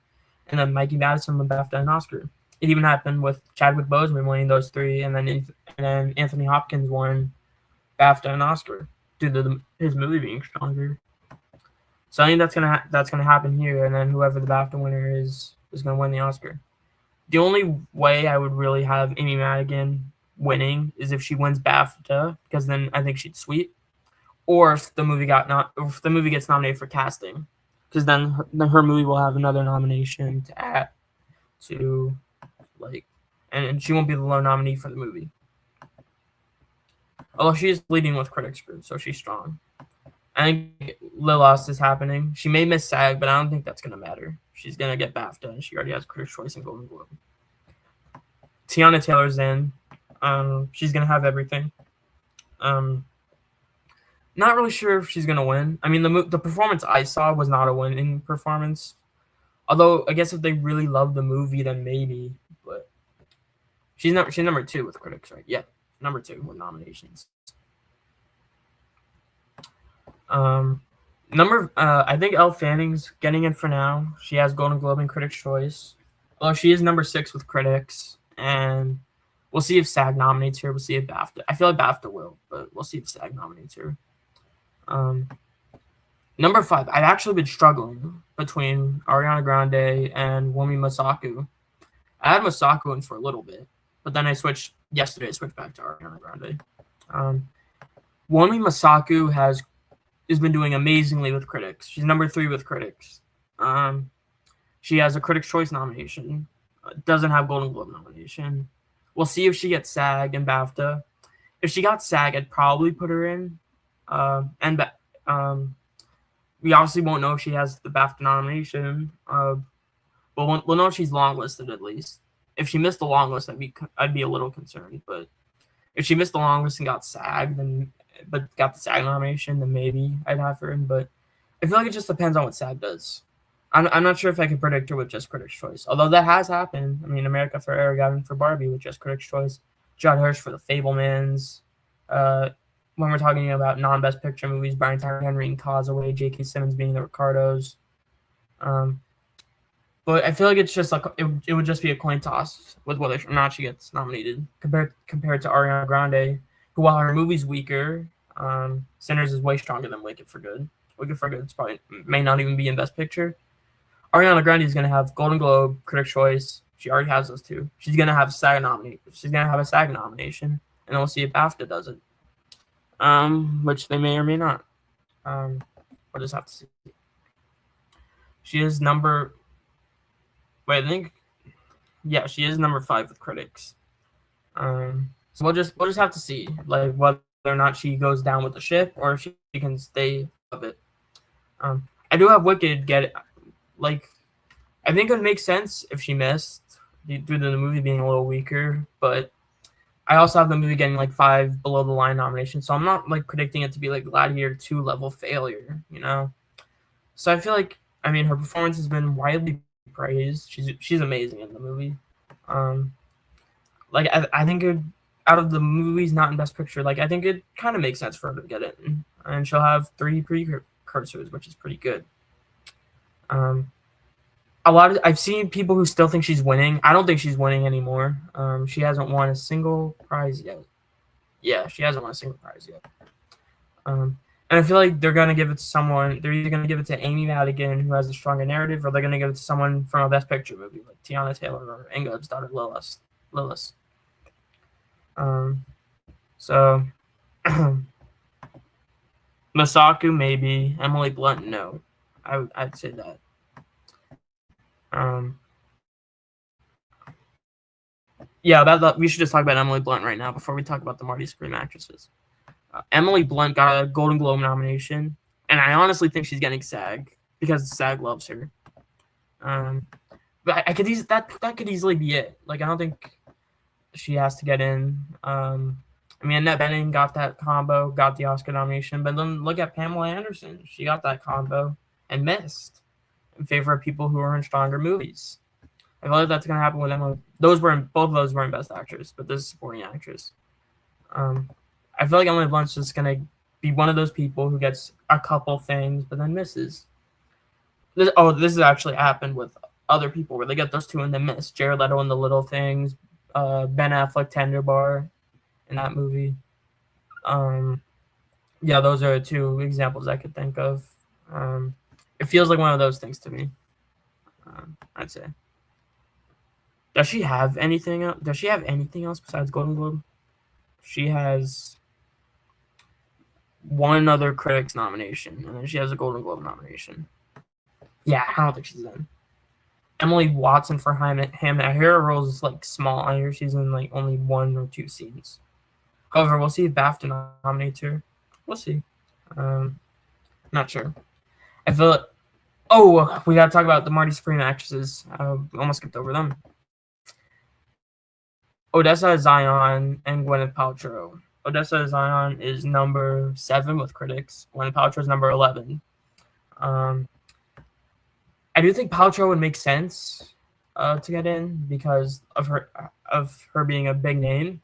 [SPEAKER 1] And then Mikey Madison won BAFTA and Oscar. It even happened with Chadwick Boseman winning those 3, and then Anthony Hopkins won BAFTA and Oscar due to his movie being stronger. So I think that's gonna happen here, and then whoever the BAFTA winner is gonna win the Oscar. The only way I would really have Amy Madigan winning is if she wins BAFTA, because then I think she'd sweep. Or if the movie gets nominated for casting, because then her movie will have another nomination to add to, and she won't be the lone nominee for the movie. Although she is leading with critics group, so she's strong. I think Lilith is happening. She may miss SAG, but I don't think that's gonna matter. She's gonna get BAFTA, and she already has Critics' Choice and Golden Globe. Tiana Taylor's in. She's gonna have everything. Not really sure if she's gonna win. I mean, the performance I saw was not a winning performance. Although I guess if they really love the movie, then maybe. But she's number 2 with critics, right? Yeah, number 2 with nominations. I think Elle Fanning's getting in for now. She has Golden Globe and Critics' Choice. Well, she is number 6 with critics, and we'll see if SAG nominates her. We'll see if BAFTA. I feel like BAFTA will, but we'll see if SAG nominates her. Number 5. I've actually been struggling between Ariana Grande and Wunmi Mosaku. I had Mosaku in for a little bit, but then yesterday I switched back to Ariana Grande. Wunmi Mosaku has has been doing amazingly with critics. She's number 3 with critics. She has a Critics' Choice nomination. Doesn't have Golden Globe nomination. We'll see if she gets SAG and BAFTA. If she got SAG, I'd probably put her in. We obviously won't know if she has the BAFTA nomination. But we'll know if she's longlisted at least. If she missed the long list, I'd be a little concerned. But if she missed the long list and got SAG, but got the SAG nomination, then maybe I'd have her in. But I feel like it just depends on what SAG does. I'm not sure if I can predict her with just Critics' Choice, although that has happened. I mean, America Ferrera got in for Barbie with just Critics' Choice. Judd Hirsch for The Fabelmans. When we're talking about non-Best Picture movies, Brian Tyree Henry and Causeway, J.K. Simmons being the Ricardos. But I feel like it's just like it would just be a coin toss with whether or not she gets nominated compared to Ariana Grande, who, while her movie's weaker, Sinners is way stronger than Wicked for Good. Wicked for Good may not even be in Best Picture. Ariana Grande is going to have Golden Globe, Critics' Choice. She already has those 2. She's going to have a SAG nomination, and we'll see if BAFTA does it. Which they may or may not. We'll just have to see. She is number. Wait, she is number 5 with critics. So we'll just have to see, like, whether or not she goes down with the ship or if she can stay of it. I do have Wicked get it. Like, I think it would make sense if she missed due to the movie being a little weaker, but I also have the movie getting like 5 below the line nominations, so I'm not like predicting it to be like Gladiator 2 level failure, you know. So I feel like, I mean, her performance has been widely praised. She's amazing in the movie. Like I think out of the movies not in Best Picture, like I think it kind of makes sense for her to get it, and she'll have 3 precursors, which is pretty good. I've seen people who still think she's winning. I don't think she's winning anymore. She hasn't won a single prize yet. Yeah, she hasn't won a single prize yet. And I feel like they're gonna give it to someone. They're either gonna give it to Amy Madigan, who has a stronger narrative, or they're gonna give it to someone from a Best Picture movie, like Tiana Taylor or Ingud's daughter Lilith. So Masaku maybe. Emily Blunt no. I'd say that. Yeah, we should just talk about Emily Blunt right now before we talk about the Marty Scream actresses. Emily Blunt got a Golden Globe nomination, and I honestly think she's getting SAG because SAG loves her. But that could easily be it. Like, I don't think she has to get in. I mean, Annette Bening got that combo, got the Oscar nomination, but then look at Pamela Anderson. She got that combo and missed in favor of people who are in stronger movies. I feel like that's gonna happen with Emily. Both of those were in Best Actress, but this is supporting actress. I feel like Emily Blunt's just gonna be one of those people who gets a couple things but then misses. This has actually happened with other people where they get those 2 and then miss. Jared Leto in The Little Things, Ben Affleck Tender Bar in that movie. Yeah, those are 2 examples I could think of. It feels like one of those things to me. I'd say. Does she have anything else? Besides Golden Globe? She has 1 other Critics nomination, and then she has a Golden Globe nomination. Yeah, I don't think she's in. Emily Watson for Hamnet. I hear her role is like small. I hear she's in like only 1 or 2 scenes. However, we'll see if BAFTA nominates her. We'll see. Not sure. I feel like. Oh, we gotta talk about the Marty Scream actresses. We almost skipped over them. Odessa Zion and Gwyneth Paltrow. Odessa Zion is number 7 with critics. Gwyneth Paltrow is number 11. I do think Paltrow would make sense to get in because of her being a big name.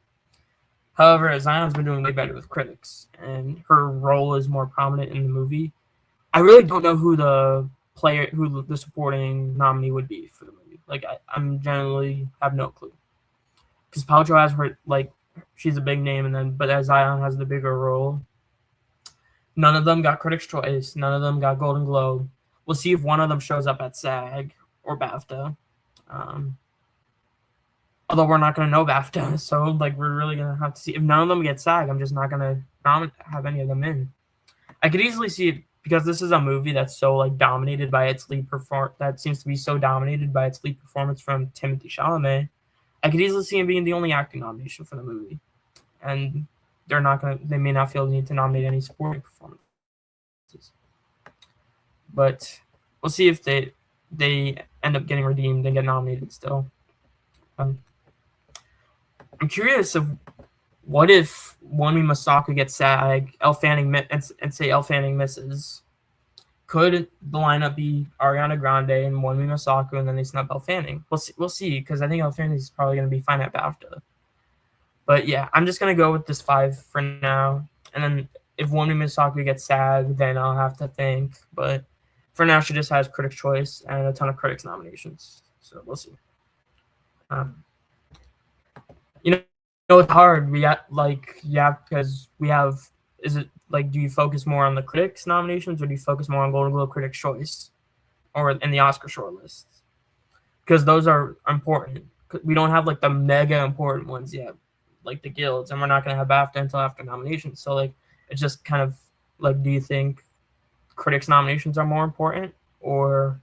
[SPEAKER 1] However, Zion's been doing way better with critics, and her role is more prominent in the movie. I really don't know who the supporting nominee would be for the movie. Like, I'm generally have no clue. Because Paltrow has her, like, she's a big name, but as Zion has the bigger role. None of them got Critics' Choice. None of them got Golden Globe. We'll see if one of them shows up at SAG or BAFTA. Although we're not going to know BAFTA, so like we're really going to have to see. If none of them get SAG, I'm just not going to have any of them in. I could easily see it because this is a movie that's so like dominated by its that seems to be so dominated by its lead performance from Timothée Chalamet. I could easily see him being the only acting nomination for the movie, and they may not feel the need to nominate any supporting performances. But we'll see if they end up getting redeemed and get nominated still. I'm curious of what if Wunmi Masako gets SAG, and say Elle Fanning misses. Could the lineup be Ariana Grande and Wunmi Masako, and then they snub Elle Fanning? We'll see, because I think Elle Fanning is probably going to be fine at BAFTA. But yeah, I'm just going to go with this 5 for now. And then if Wunmi Masako gets SAG, then I'll have to think. But for now, she just has Critics' Choice and a ton of Critics nominations. So we'll see. It's hard. Because we have. Is it like, do you focus more on the Critics nominations, or do you focus more on Golden Globe Critics' Choice, or in the Oscar shortlists? Because those are important. We don't have like the mega important ones yet, like the guilds, and we're not gonna have BAFTA until after nominations. So like, it's just kind of like, do you think Critics nominations are more important, or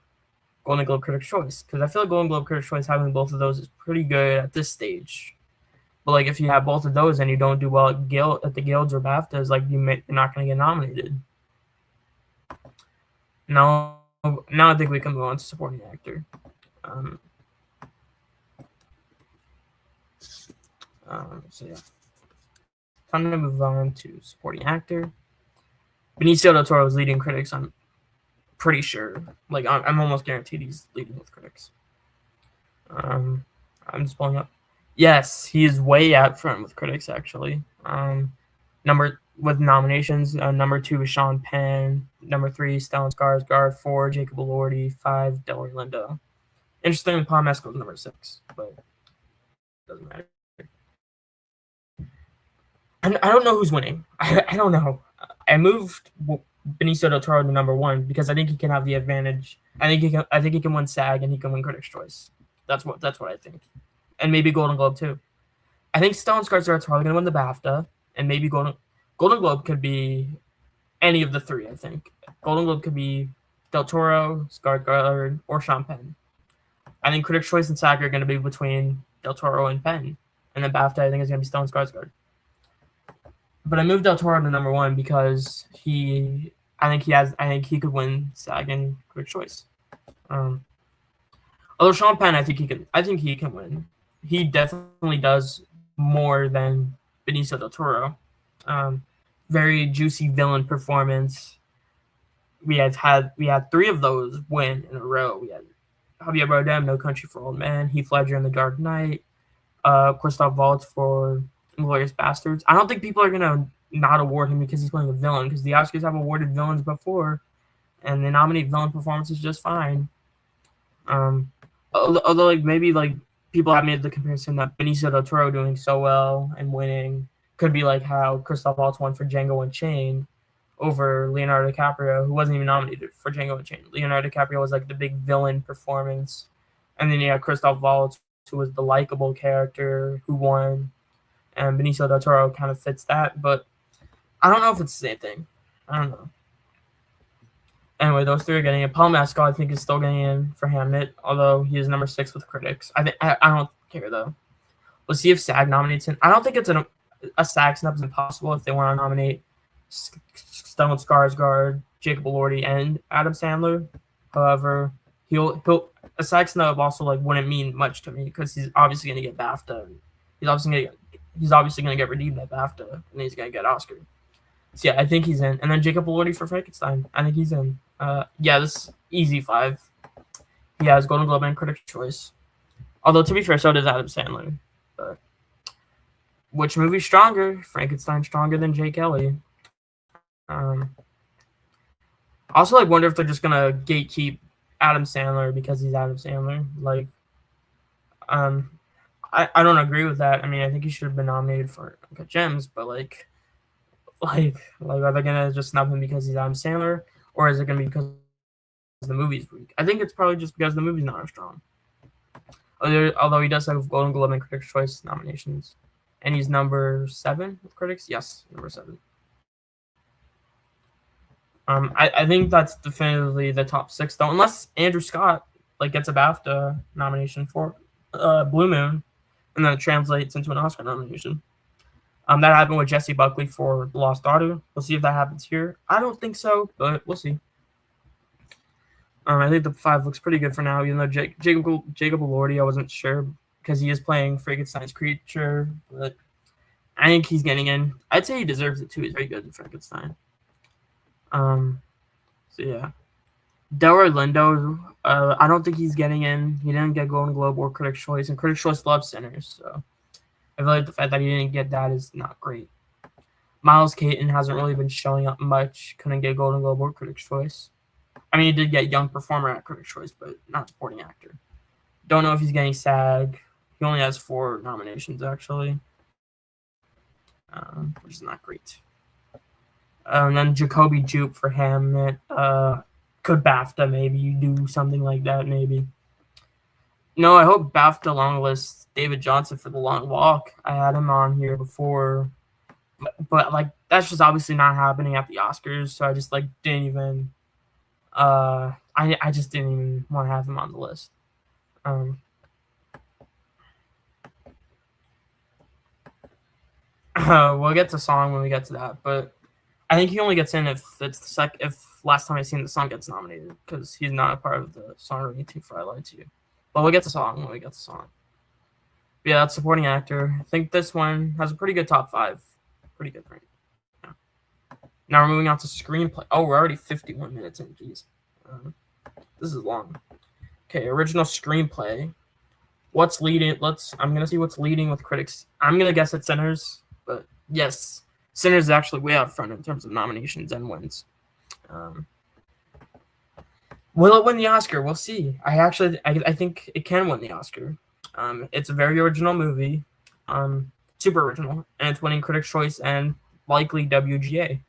[SPEAKER 1] Golden Globe Critics' Choice? Because I feel like Golden Globe Critics' Choice, having both of those is pretty good at this stage. But like, if you have both of those and you don't do well at the guilds or BAFTAs, like you're not going to get nominated. Now I think we can move on to supporting actor. So yeah, time to move on to supporting actor. Benicio del Toro is leading Critics. I'm pretty sure. Like, I'm almost guaranteed he's leading with Critics. I'm just pulling up. Yes, he is way out front with Critics, actually. With nominations, number 2 is Sean Penn, number 3 Stellan Skarsgård, 4 Jacob Elordi, 5 Delroy Lindo. Interestingly, Paul Mescal is number 6, but it doesn't matter. And I don't know who's winning. I don't know. I moved Benicio del Toro to number 1 because I think he can have the advantage. I think he can win SAG and he can win Critics' Choice. That's what I think. And maybe Golden Globe too. I think Stellan Skarsgård is probably going to win the BAFTA, and maybe Golden Globe could be any of the 3. I think Golden Globe could be Del Toro, Skarsgård, or Sean Penn. I think Critics' Choice and SAG are going to be between Del Toro and Penn, and then BAFTA I think is going to be Stellan Skarsgård. But I moved Del Toro to number 1 because I think he could win SAG and Critics' Choice. Although Sean Penn, I think he can win. He definitely does more than Benicio del Toro. Very juicy villain performance. We had 3 of those win in a row. We had Javier Bardem, No Country for Old Men, Heath Ledger in The Dark Knight, Christoph Waltz for Inglourious Bastards. I don't think people are gonna not award him because he's playing a villain, because the Oscars have awarded villains before, and they nominate villain performances just fine. Although like maybe like people have made the comparison that Benicio del Toro doing so well and winning could be like how Christoph Waltz won for Django Unchained over Leonardo DiCaprio, who wasn't even nominated for Django Unchained. Leonardo DiCaprio was like the big villain performance, and then you had Christoph Waltz, who was the likable character, who won, and Benicio del Toro kind of fits that. But I don't know if it's the same thing. I don't know. Anyway, those 3 are getting it. Paul Mescal, I think, is still getting in for Hamnet, although he is number 6 with Critics. I don't care, though. We'll see if SAG nominates him. I don't think it's a SAG snub is impossible if they want to nominate Stellan Skarsgård, Jacob Elordi, and Adam Sandler. However, a SAG snub also like wouldn't mean much to me because he's obviously going to get BAFTA. He's obviously going to get redeemed at BAFTA, and he's going to get Oscar. So yeah, I think he's in. And then Jacob Elordi for Frankenstein. I think he's in. This easy 5. He has Golden Globe and Critics' Choice. Although, to be fair, so does Adam Sandler. But which movie's stronger? Frankenstein stronger than Jake Ellie. Also, like, wonder if they're just gonna gatekeep Adam Sandler because he's Adam Sandler. Like, I don't agree with that. I mean, I think he should have been nominated for Gems, but like, are they gonna just snub him because he's Adam Sandler, or is it gonna be because the movie's weak? I think it's probably just because the movie's not as strong. Although he does have Golden Globe and Critics' Choice nominations, and he's number 7 with Critics. Yes, number 7. I think that's definitively the top 6 though, unless Andrew Scott like gets a BAFTA nomination for Blue Moon, and then it translates into an Oscar nomination. That happened with Jessie Buckley for The Lost Daughter. We'll see if that happens here. I don't think so, but we'll see. I think the 5 looks pretty good for now, even though Jacob Elordi, I wasn't sure because he is playing Frankenstein's creature, but I think he's getting in. I'd say he deserves it too. He's very good in Frankenstein. So yeah, Delroy Lindo, I don't think he's getting in. He didn't get Golden Globe or Critics' Choice, and Critics' Choice loves Sinners, so I feel like the fact that he didn't get that is not great. Miles Caton hasn't really been showing up much. Couldn't get Golden Globe or Critics' Choice. I mean, he did get Young Performer at Critics' Choice, but not Supporting Actor. Don't know if he's getting SAG. He only has 4 nominations, actually, which is not great. And then Jacoby Jupe for Hamnet. Could BAFTA maybe do something like that, maybe. No, I hope BAFTA long list David Johnson for The Long Walk. I had him on here before, but like that's just obviously not happening at the Oscars, so I just like didn't even I just didn't even want to have him on the list. We'll get to song when we get to that, but I think he only gets in if it's if Last Time I Seen the Sun gets nominated, because he's not a part of the songwriting team for I Lied to You. But we'll get to song when we get to song. But yeah, that's Supporting Actor. I think this one has a pretty good top 5. Pretty good, right? Yeah. Now we're moving on to Screenplay. Oh, we're already 51 minutes in. Jeez. This is long. Okay, Original Screenplay. What's leading? I'm going to see what's leading with critics. I'm going to guess it's Sinners, but yes, Sinners is actually way out front in terms of nominations and wins. Will it win the Oscar? We'll see. I think it can win the Oscar. It's a very original movie, super original, and it's winning Critics' Choice and likely WGA.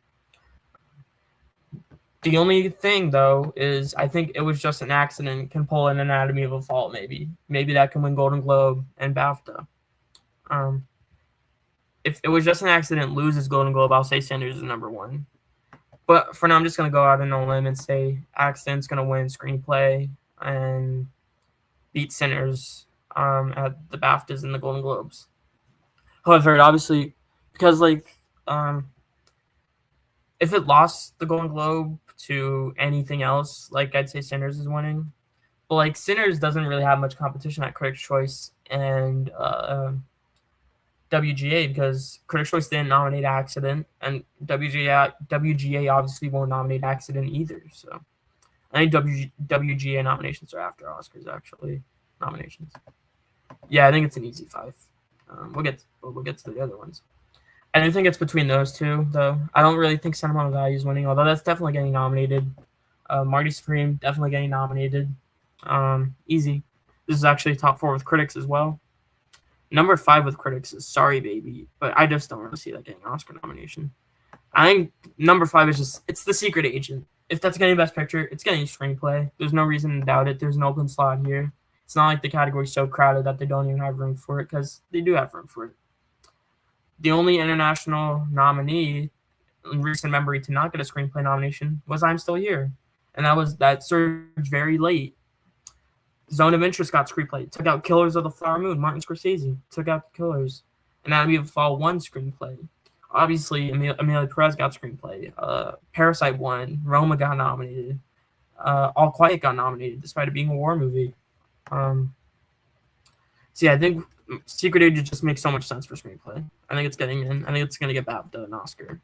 [SPEAKER 1] The only thing, though, is I think it was just an accident. Can pull an Anatomy of a Fall, maybe. Maybe that can win Golden Globe and BAFTA. If it was just an accident, loses Golden Globe, I'll say Sinners is number 1. But for now, I'm just going to go out on a limb and say Accident's going to win Screenplay and beat Sinners at the BAFTAs and the Golden Globes. However, obviously, because, like, if it lost the Golden Globe to anything else, like, I'd say Sinners is winning. But, like, Sinners doesn't really have much competition at Critics' Choice and WGA, because Critics' Choice didn't nominate Accident, and WGA obviously won't nominate Accident either. So I think WGA nominations are after Oscars, actually. Nominations. Yeah, I think it's an easy 5. We'll get to the other ones. I do think it's between those two, though. I don't really think Sentimental Value is winning, although that's definitely getting nominated. Marty Supreme definitely getting nominated. Easy. This is actually top 4 with critics as well. Number 5 with critics is Sorry Baby, but I just don't really see that getting an Oscar nomination. I think number 5 is just, it's The Secret Agent. If that's getting Best Picture, it's getting Screenplay. There's no reason to doubt it. There's an open slot here. It's not like the category's so crowded that they don't even have room for it, because they do have room for it. The only international nominee in recent memory to not get a Screenplay nomination was I'm Still Here, and that surged very late. Zone of Interest got Screenplay. Took out Killers of the Flower Moon. Martin Scorsese took out the Killers. Anatomy of a Fall won Screenplay. Obviously, Amelia Perez got Screenplay. Parasite won. Roma got nominated. All Quiet got nominated, despite it being a war movie. So yeah, I think Secret Agent just makes so much sense for Screenplay. I think it's getting in. I think it's going to get BAFTA an Oscar.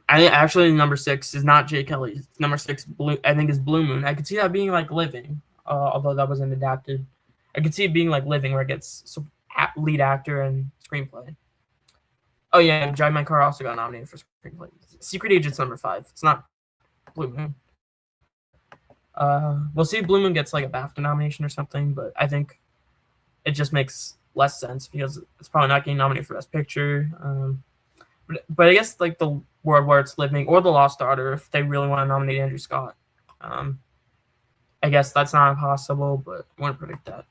[SPEAKER 1] Actually, number 6 is not Jay Kelly. Number 6, I think, is Blue Moon. I could see that being like Living, although that wasn't adapted. I could see it being like Living, where it gets lead actor and screenplay. Oh yeah, Drive My Car also got nominated for screenplay. Secret Agent's number 5. It's not Blue Moon. We'll see if Blue Moon gets like a BAFTA nomination or something, but I think it just makes less sense because it's probably not getting nominated for Best Picture. But I guess like the World Where It's Living or The Lost Daughter, if they really want to nominate Andrew Scott. I guess that's not impossible, but I wouldn't predict that.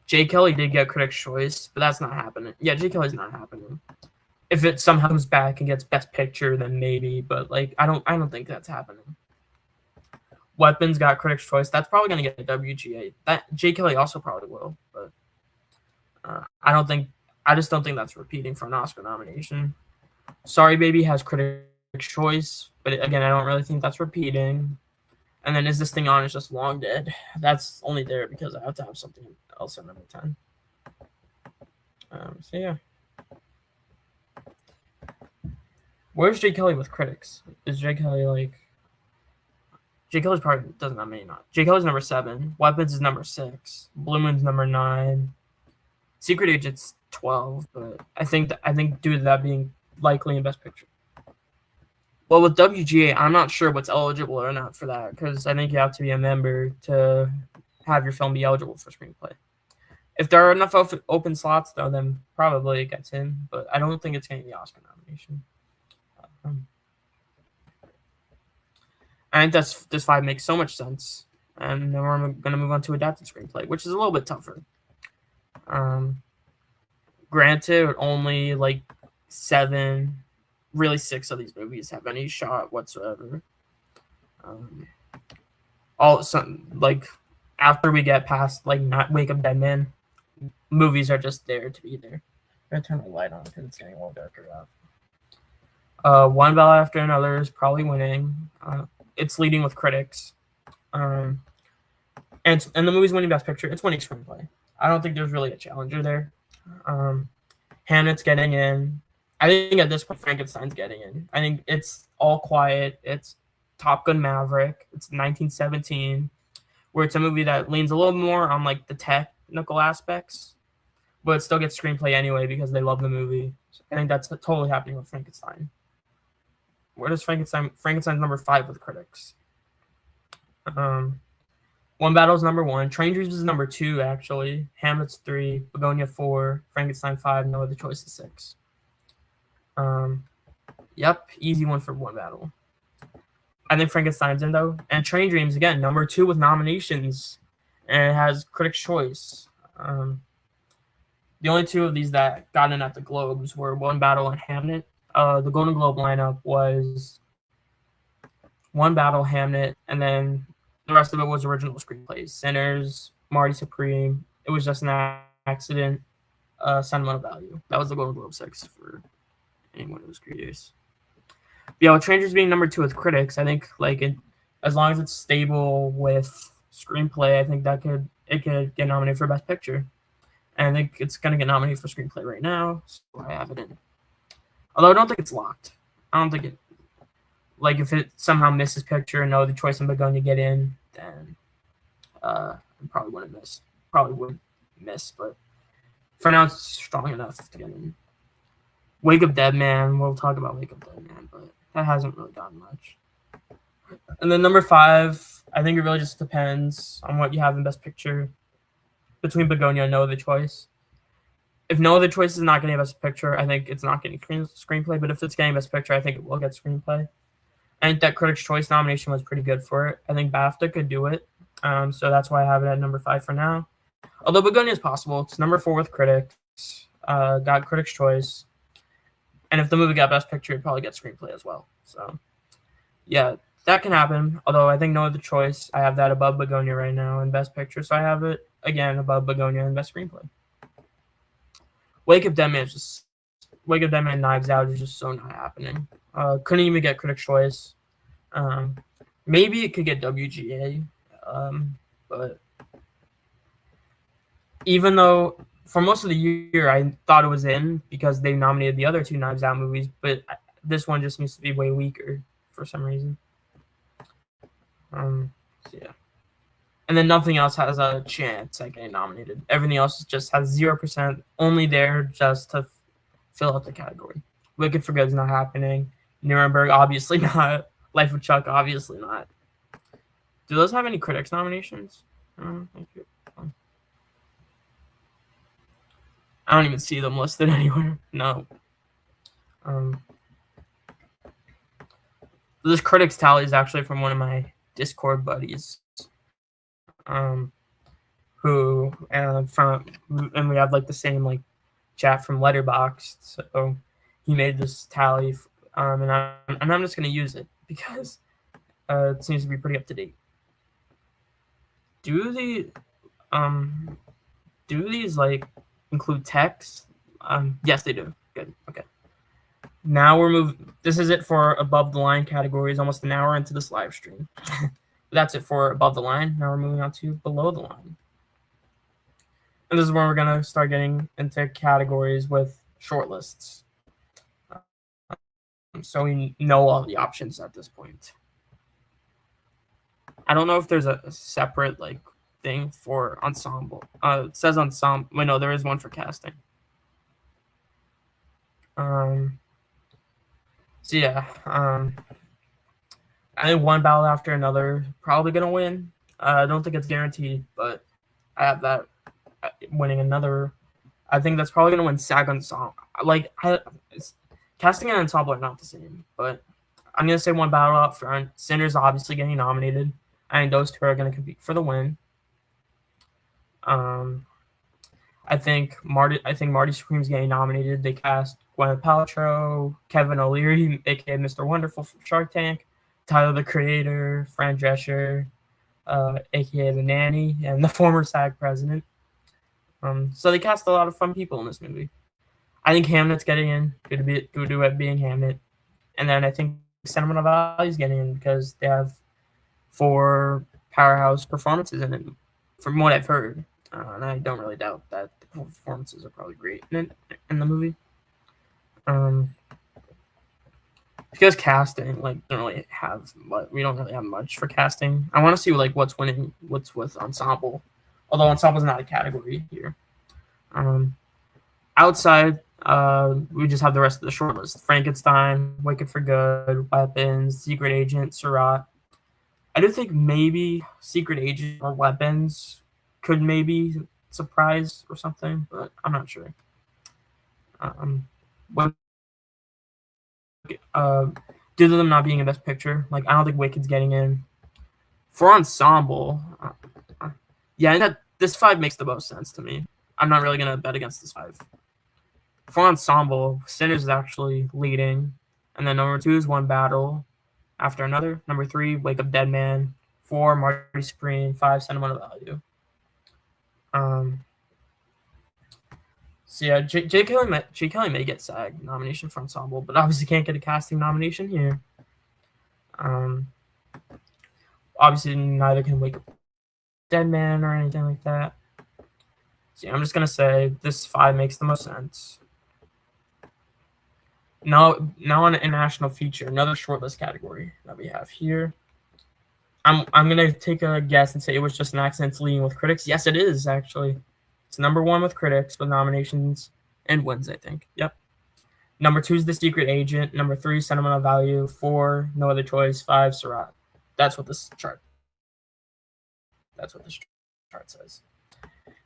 [SPEAKER 1] Jay Kelly did get Critics' Choice, but that's not happening. Yeah, Jay Kelly's not happening. If it somehow comes back and gets Best Picture, then maybe. But like, I don't think that's happening. Weapons got Critics' Choice. That's probably gonna get a WGA. That J. Kelly also probably will, but I don't think. I just don't think that's repeating for an Oscar nomination. Sorry Baby has Critics' Choice, but again, I don't really think that's repeating. And then Is This Thing On is just long dead. That's only there because I have to have something else at number 10. So yeah. Where's J. Kelly with critics? Is J. Kelly like... J. Kelly's probably doesn't have many not. J. Kelly's number 7. Weapons is number 6. Blue Moon's number 9. Secret Agent's 12, but I think due to that being likely in Best Picture. Well, with WGA, I'm not sure what's eligible or not for that, because I think you have to be a member to have your film be eligible for screenplay. If there are enough open slots, though, then probably it gets in, but I don't think it's getting the Oscar nomination. I think this 5 makes so much sense. And then we're going to move on to adapted screenplay, which is a little bit tougher. Granted, only like 7, really 6 of these movies have any shot whatsoever. Like after we get past like not Wake Up Dead Man, movies are just there to be there. I'm gonna turn my light on because it's getting a little darker out. One Battle After Another is probably winning. It's leading with critics. And the movie's winning Best Picture. It's winning screenplay. I don't think there's really a challenger there. Hamlet's getting in. I think at this point Frankenstein's getting in. I think it's All Quiet. It's Top Gun Maverick. It's 1917, where it's a movie that leans a little more on like the technical aspects, but it still gets screenplay anyway because they love the movie. So I think that's totally happening with Frankenstein. Where does Frankenstein's number 5 with critics. One Battle's number 1. Train Dreams is number 2, actually. Hamlet's 3. Begonia 4. Frankenstein 5. No Other Choice is 6. Yep, easy one for One Battle. I think Frankenstein's in, though. And Train Dreams, again, number 2 with nominations. And it has Critics' Choice. The only 2 of these that got in at the Globes were One Battle and Hamlet. The Golden Globe lineup was One Battle, Hamlet, and then the rest of it was original screenplays. Sinners, Marty Supreme, It Was Just an Accident, Sentimental Value. That was the Golden Globe 6 for anyone who was curious. But yeah, with Train Dreams being number 2 with critics, I think as long as it's stable with screenplay, I think it could get nominated for Best Picture. And I think it's going to get nominated for screenplay right now, so I have it in. Although I don't think it's locked. I don't think it... Like, if it somehow misses picture and No Other Choice and Begonia get in, then I probably wouldn't miss. But for now, it's strong enough to get in. Wake Up Dead Man. We'll talk about Wake Up Dead Man, but that hasn't really gotten much. And then number 5, I think it really just depends on what you have in Best Picture between Begonia and No Other Choice. If No Other Choice is not getting Best Picture, I think it's not getting screenplay. But if it's getting Best Picture, I think it will get screenplay. I think that Critics' Choice nomination was pretty good for it. I think BAFTA could do it. So that's why I have it at number 5 for now. Although Begonia is possible. It's number 4 with critics. Got Critics' Choice. And if the movie got Best Picture, it'd probably get screenplay as well. So, yeah, that can happen. Although I think No Other Choice, I have that above Begonia right now in Best Picture. So I have it, again, above Begonia in Best Screenplay. Wake Up Dead Man Knives Out is just so not happening. Couldn't even get Critics' Choice. Maybe it could get WGA. But even though for most of the year I thought it was in because they nominated the other 2 Knives Out movies, but this one just seems to be way weaker for some reason. So yeah. And then nothing else has a chance at getting nominated. Everything else just has 0%, only there just to fill out the category. Wicked for Good is not happening. Nuremberg, obviously not. Life of Chuck, obviously not. Do those have any critics nominations? I don't even see them listed anywhere. No. This critics tally is actually from one of my Discord buddies. And we have like the same like chat from Letterboxd. So he made this tally, and I'm just gonna use it because it seems to be pretty up to date. Do the do these like include text? Yes, they do. Good. Okay. Now we're moving. This is it for above the line categories. Almost an hour into this live stream. That's it for above the line. Now we're moving on to below the line. And this is where we're going to start getting into categories with shortlists. So we know all the options at this point. I don't know if there's a separate like thing for ensemble. It says ensemble. Wait, no, there is one for casting. So yeah, I think one battle after another probably gonna win. I don't think it's guaranteed, but I have that winning another. I think that's probably gonna win SAG ensemble. Casting and ensemble are not the same, but I'm gonna say one battle up front. Cinder's obviously getting nominated. I think those two are gonna compete for the win. I think Marty Supreme's getting nominated. They cast Gwyneth Paltrow, Kevin O'Leary, aka Mr. Wonderful from Shark Tank, Tyler the Creator, Fran Drescher, aka the nanny, and the former SAG president. So they cast a lot of fun people in this movie. I think Hamlet's getting in due to it being Hamlet, and then I think Sentimental Value's getting in because they have 4 powerhouse performances in it, from what I've heard. And I don't really doubt that the performances are probably great in the movie. Because casting, like, we don't really have much for casting. I want to see like what's winning, what's with ensemble, although ensemble is not a category here. Outside, we just have the rest of the shortlist: Frankenstein, Wicked for Good, Weapons, Secret Agent, Surratt. I do think maybe Secret Agent or Weapons could maybe surprise or something, but I'm not sure. Due to them not being a best picture, like I don't think Wicked's getting in. For ensemble, yeah, that this 5 makes the most sense to me. I'm not really gonna bet against this 5. For ensemble, Sinners is actually leading, and then number 2 is One Battle After Another. Number 3, Wake Up Dead Man. 4, Marty Supreme. 5, Sentimental Value. So yeah, Jay Kelly may get SAG nomination for ensemble, but obviously can't get a casting nomination here. Obviously neither can Wake Up Dead Man or anything like that. So yeah, I'm just gonna say this 5 makes the most sense. Now on an international feature, another shortlist category that we have here. I'm gonna take a guess and say it was just an accident. It's leading with critics. Yes, it is actually. It's number 1 with critics with nominations and wins, I think. Yep. Number 2 is The Secret Agent. Number 3, Sentimental Value. 4, No Other Choice. 5, Surratt. That's what this chart says.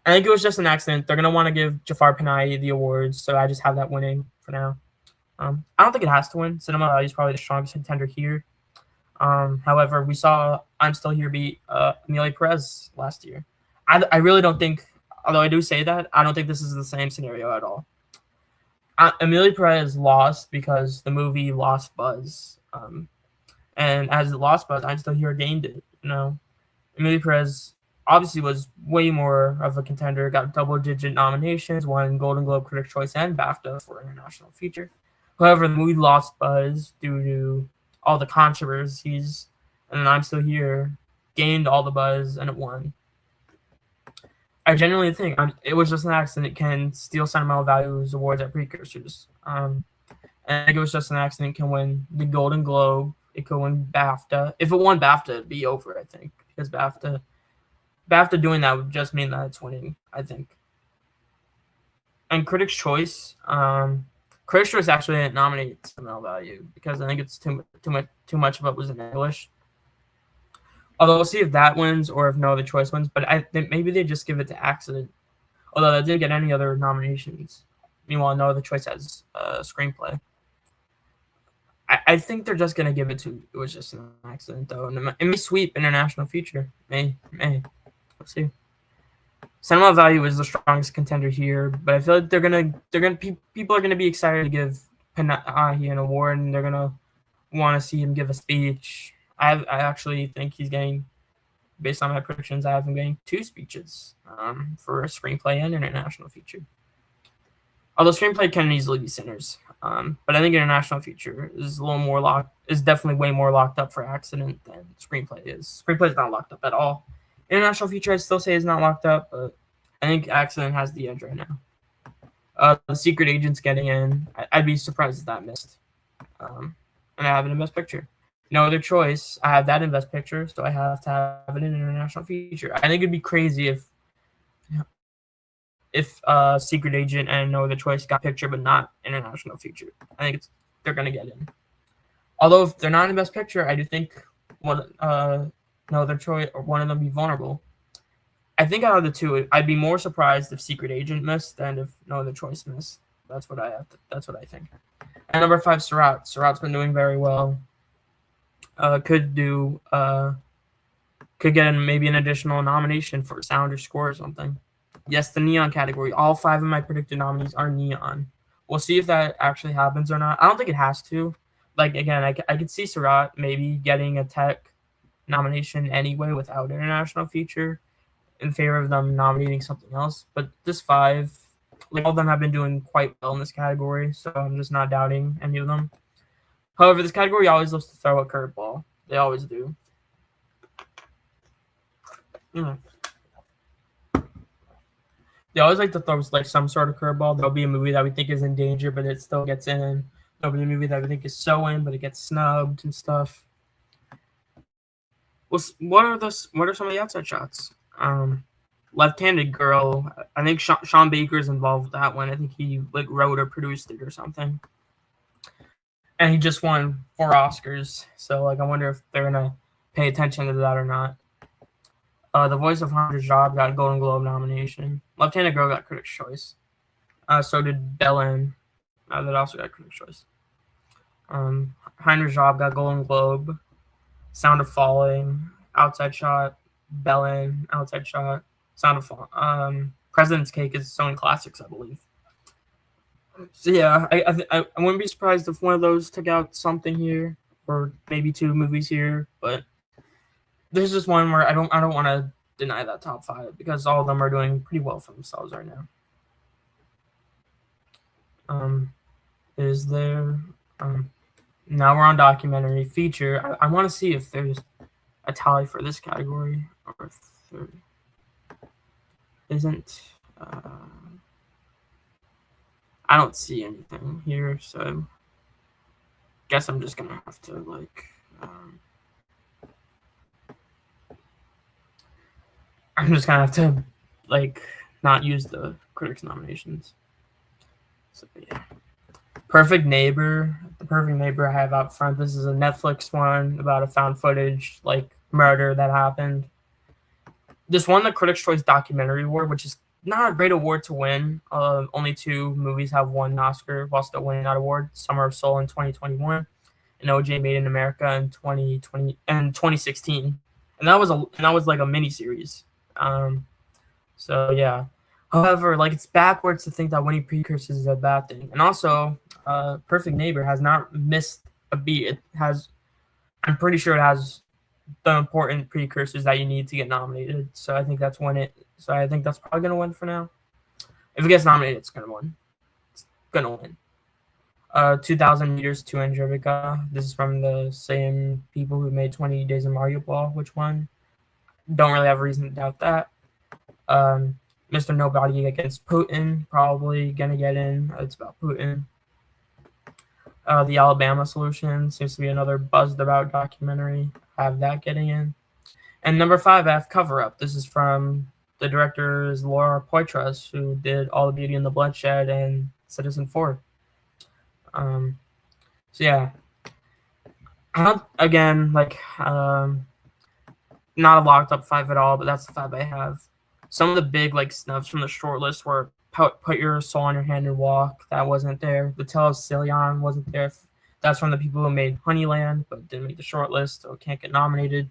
[SPEAKER 1] I think it was just an accident. They're gonna want to give Jafar Panahi the awards, so I just have that winning for now. I don't think it has to win. Sentimental Value is probably the strongest contender here. However, we saw I'm Still Here beat Amelia Perez last year. I really don't think, although I do say that, I don't think this is the same scenario at all. Amelia Perez lost because the movie lost buzz. And as it lost buzz, I'm Still Here gained it. Amelia Perez obviously was way more of a contender, got double-digit nominations, won Golden Globe, Critics' Choice, and BAFTA for international feature. However, the movie lost buzz due to all the controversies, and I'm Still Here gained all the buzz and it won. I genuinely think it was just an accident. It can steal Sentimental Values awards at precursors. And I think it was just an accident. It can win the Golden Globe. It could win BAFTA. If it won BAFTA, it'd be over, I think, because BAFTA doing that would just mean that it's winning, I think. And Critics' Choice, Critics' Choice actually didn't nominate Sentimental Value because I think it's too much of it was in English. Although we'll see if that wins or if No Other Choice wins. But I think maybe they just give it to Accident. Although that didn't get any other nominations. Meanwhile, No Other Choice has screenplay. I think they're just gonna give it to. It was just an accident, though, and it may sweep international feature. May. Let's see. Sentimental Value is the strongest contender here, but I feel like people are gonna be excited to give Panahi an award, and they're gonna want to see him give a speech. I actually think he's getting, based on my predictions, I have him getting 2 speeches for a screenplay and international feature. Although screenplay can easily be sinners, but I think international feature is a little more is definitely way more locked up for accident than screenplay is. Screenplay is not locked up at all. International feature, I'd still say, is not locked up, but I think accident has the edge right now. The Secret Agent's getting in. I'd be surprised if that missed. And I have it in Best Picture. No other choice. I have that in Best Picture, so I have to have it in international feature. I think it'd be crazy if Secret Agent and No Other Choice got picture but not international feature. I think they're gonna get in. Although if they're not in Best Picture, I do think No Other Choice or one of them be vulnerable. I think out of the two, I'd be more surprised if Secret Agent missed than if No Other Choice missed. That's what I think. And number 5, Surat. Surat's been doing very well. Could get maybe an additional nomination for sound or score or something. Yes, the neon category. All 5 of my predicted nominees are neon. We'll see if that actually happens or not. I don't think it has to. Like, again, I could see Surat maybe getting a tech nomination anyway without international feature in favor of them nominating something else. But this 5, like, all of them have been doing quite well in this category, so I'm just not doubting any of them. However, this category always loves to throw a curveball. They always do. They always like to throw like some sort of curveball. There'll be a movie that we think is in danger, but it still gets in. There'll be a movie that we think is so in, but it gets snubbed and stuff. Well, what are some of the outside shots? Left-Handed Girl. I think Sean Baker's involved with that one. I think he like wrote or produced it or something. And he just won 4 Oscars, so like I wonder if they're gonna pay attention to that or not. The Voice of Hunter's Job got a Golden Globe nomination. Left-Handed Girl got Critics' Choice. So did Belen. That also got Critics' Choice. Hunter's Job got Golden Globe. Sound of Falling, Outside Shot. Belen, Outside Shot. Sound of Falling. President's Cake is Sony Classics, I believe. So yeah, I wouldn't be surprised if one of those took out something here, or maybe 2 movies here, but there's just one where I don't want to deny that top 5 because all of them are doing pretty well for themselves right now. Is there? Now we're on documentary feature. I want to see if there's a tally for this category or if there isn't. I don't see anything here, so guess I'm just gonna have to like. I'm just gonna have to like not use the critics nominations. So yeah. Perfect Neighbor. The Perfect Neighbor I have out front. This is a Netflix one about a found footage like murder that happened. This won the Critics' Choice Documentary Award, which is not a great award to win. Only 2 movies have won an Oscar while still winning that award. Summer of Soul in 2021 and OJ Made in America in 2020 and 2016. And that was like a mini series. So yeah. However, like it's backwards to think that winning precursors is a bad thing. And also, Perfect Neighbor has not missed a beat. I'm pretty sure it has the important precursors that you need to get nominated. So I think that's probably gonna win for now. If it gets nominated, it's gonna win. It's gonna win. 2,000 Meters to Angelica. This is from the same people who made 20 Days of Mario Ball, which won. Don't really have a reason to doubt that. Mr. Nobody Against Putin, probably gonna get in. It's about Putin. The Alabama Solution seems to be another buzzed about documentary. Have that getting in. And number 5, I have Cover Up. This is from the directors Laura Poitras, who did All the Beauty and the Bloodshed and Citizen 4. So yeah. Not a locked up 5 at all, but that's the 5 I have. Some of the big like snubs from the shortlist were Put Your Soul on Your Hand and Walk. That wasn't there. The Tale of Cillian wasn't there. That's from the people who made Honeyland, but didn't make the shortlist, so can't get nominated.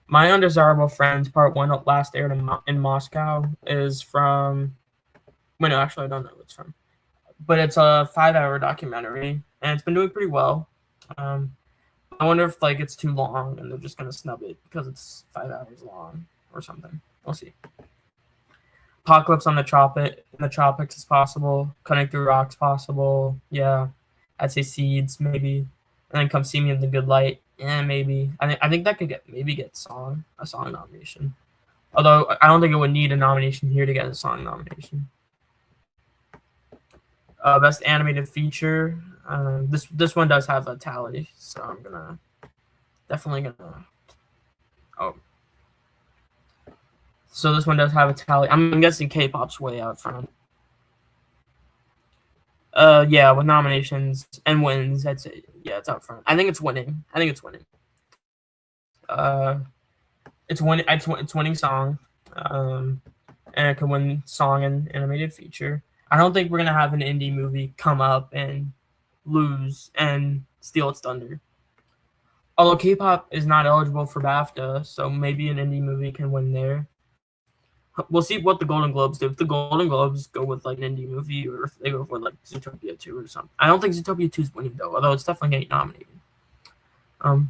[SPEAKER 1] My Undesirable Friends Part 1 last aired in Moscow is from. Wait, no, actually, I don't know what it's from. but it's a 5-hour documentary, and it's been doing pretty well. I wonder if like it's too long and they're just gonna snub it because it's 5 hours long or something. We'll see. Apocalypse on the tropics is possible. Cutting through rocks possible. Yeah, I'd say Seeds maybe, and then Come See Me in the Good Light. Yeah, maybe. I think that could get a song nomination. Although I don't think it would need a nomination here to get a song nomination. Best animated feature. This one does have a tally, so I'm definitely gonna. Oh, so this one does have a tally. I'm guessing K-pop's way out front. Yeah, with nominations and wins, I'd say yeah, it's out front. I think it's winning. It's winning song. And it can win song and animated feature. I don't think we're gonna have an indie movie come up and lose and steal its thunder. Although K-pop is not eligible for BAFTA, so maybe an indie movie can win there. We'll see what the Golden Globes do. If the Golden Globes go with like an indie movie, or if they go with like Zootopia 2 or something. I don't think Zootopia 2 is winning though, although it's definitely getting nominated.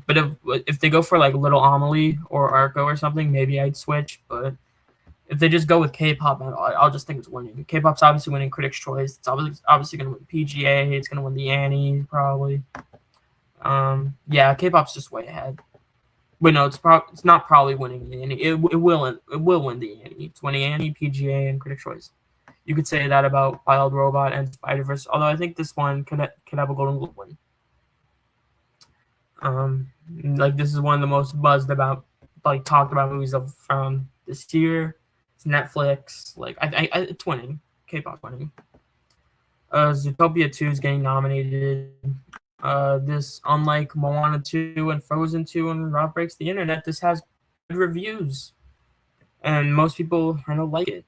[SPEAKER 1] But if they go for like Little Amelie or Arco or something, maybe I'd switch. But if they just go with K-pop, I'll just think it's winning. K-pop's obviously winning Critics' Choice. It's obviously going to win PGA. It's going to win the Annie probably. Yeah, K-pop's just way ahead. Wait, no, it's not probably winning the Annie. It will win the Annie. It's winning Annie, PGA, and Critics' Choice. You could say that about Wild Robot and Spider-Verse. Although I think this one could have a Golden Globe win. Like this is one of the most buzzed about, like talked about movies from this year. It's Netflix. Like it's winning. K-pop winning. Zootopia 2 is getting nominated. This, unlike Moana 2 and Frozen 2 and Rob Breaks the Internet, this has good reviews, and most people kind of like it.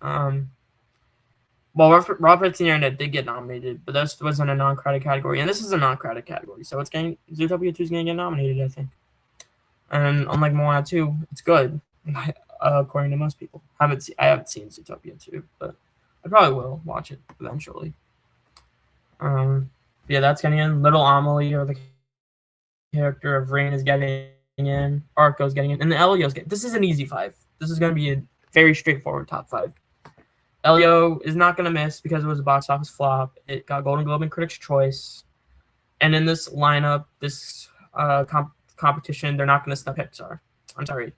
[SPEAKER 1] Well, Rob Breaks the Internet did get nominated, but this wasn't a non-credit category, and this is a non-credit category, so Zootopia 2 is going to get nominated, I think. And unlike Moana 2, it's good, according to most people. I haven't seen Zootopia 2, but I probably will watch it eventually. Yeah, that's getting in. Little Amelie, or the character of Rain, is getting in. Arco's getting in, and Elio's getting. This is an easy 5. This is going to be a very straightforward top 5. Elio is not going to miss because it was a box office flop. It got Golden Globe and Critics' Choice. And in this lineup, this competition, they're not going to snub Pixar. I'm sorry.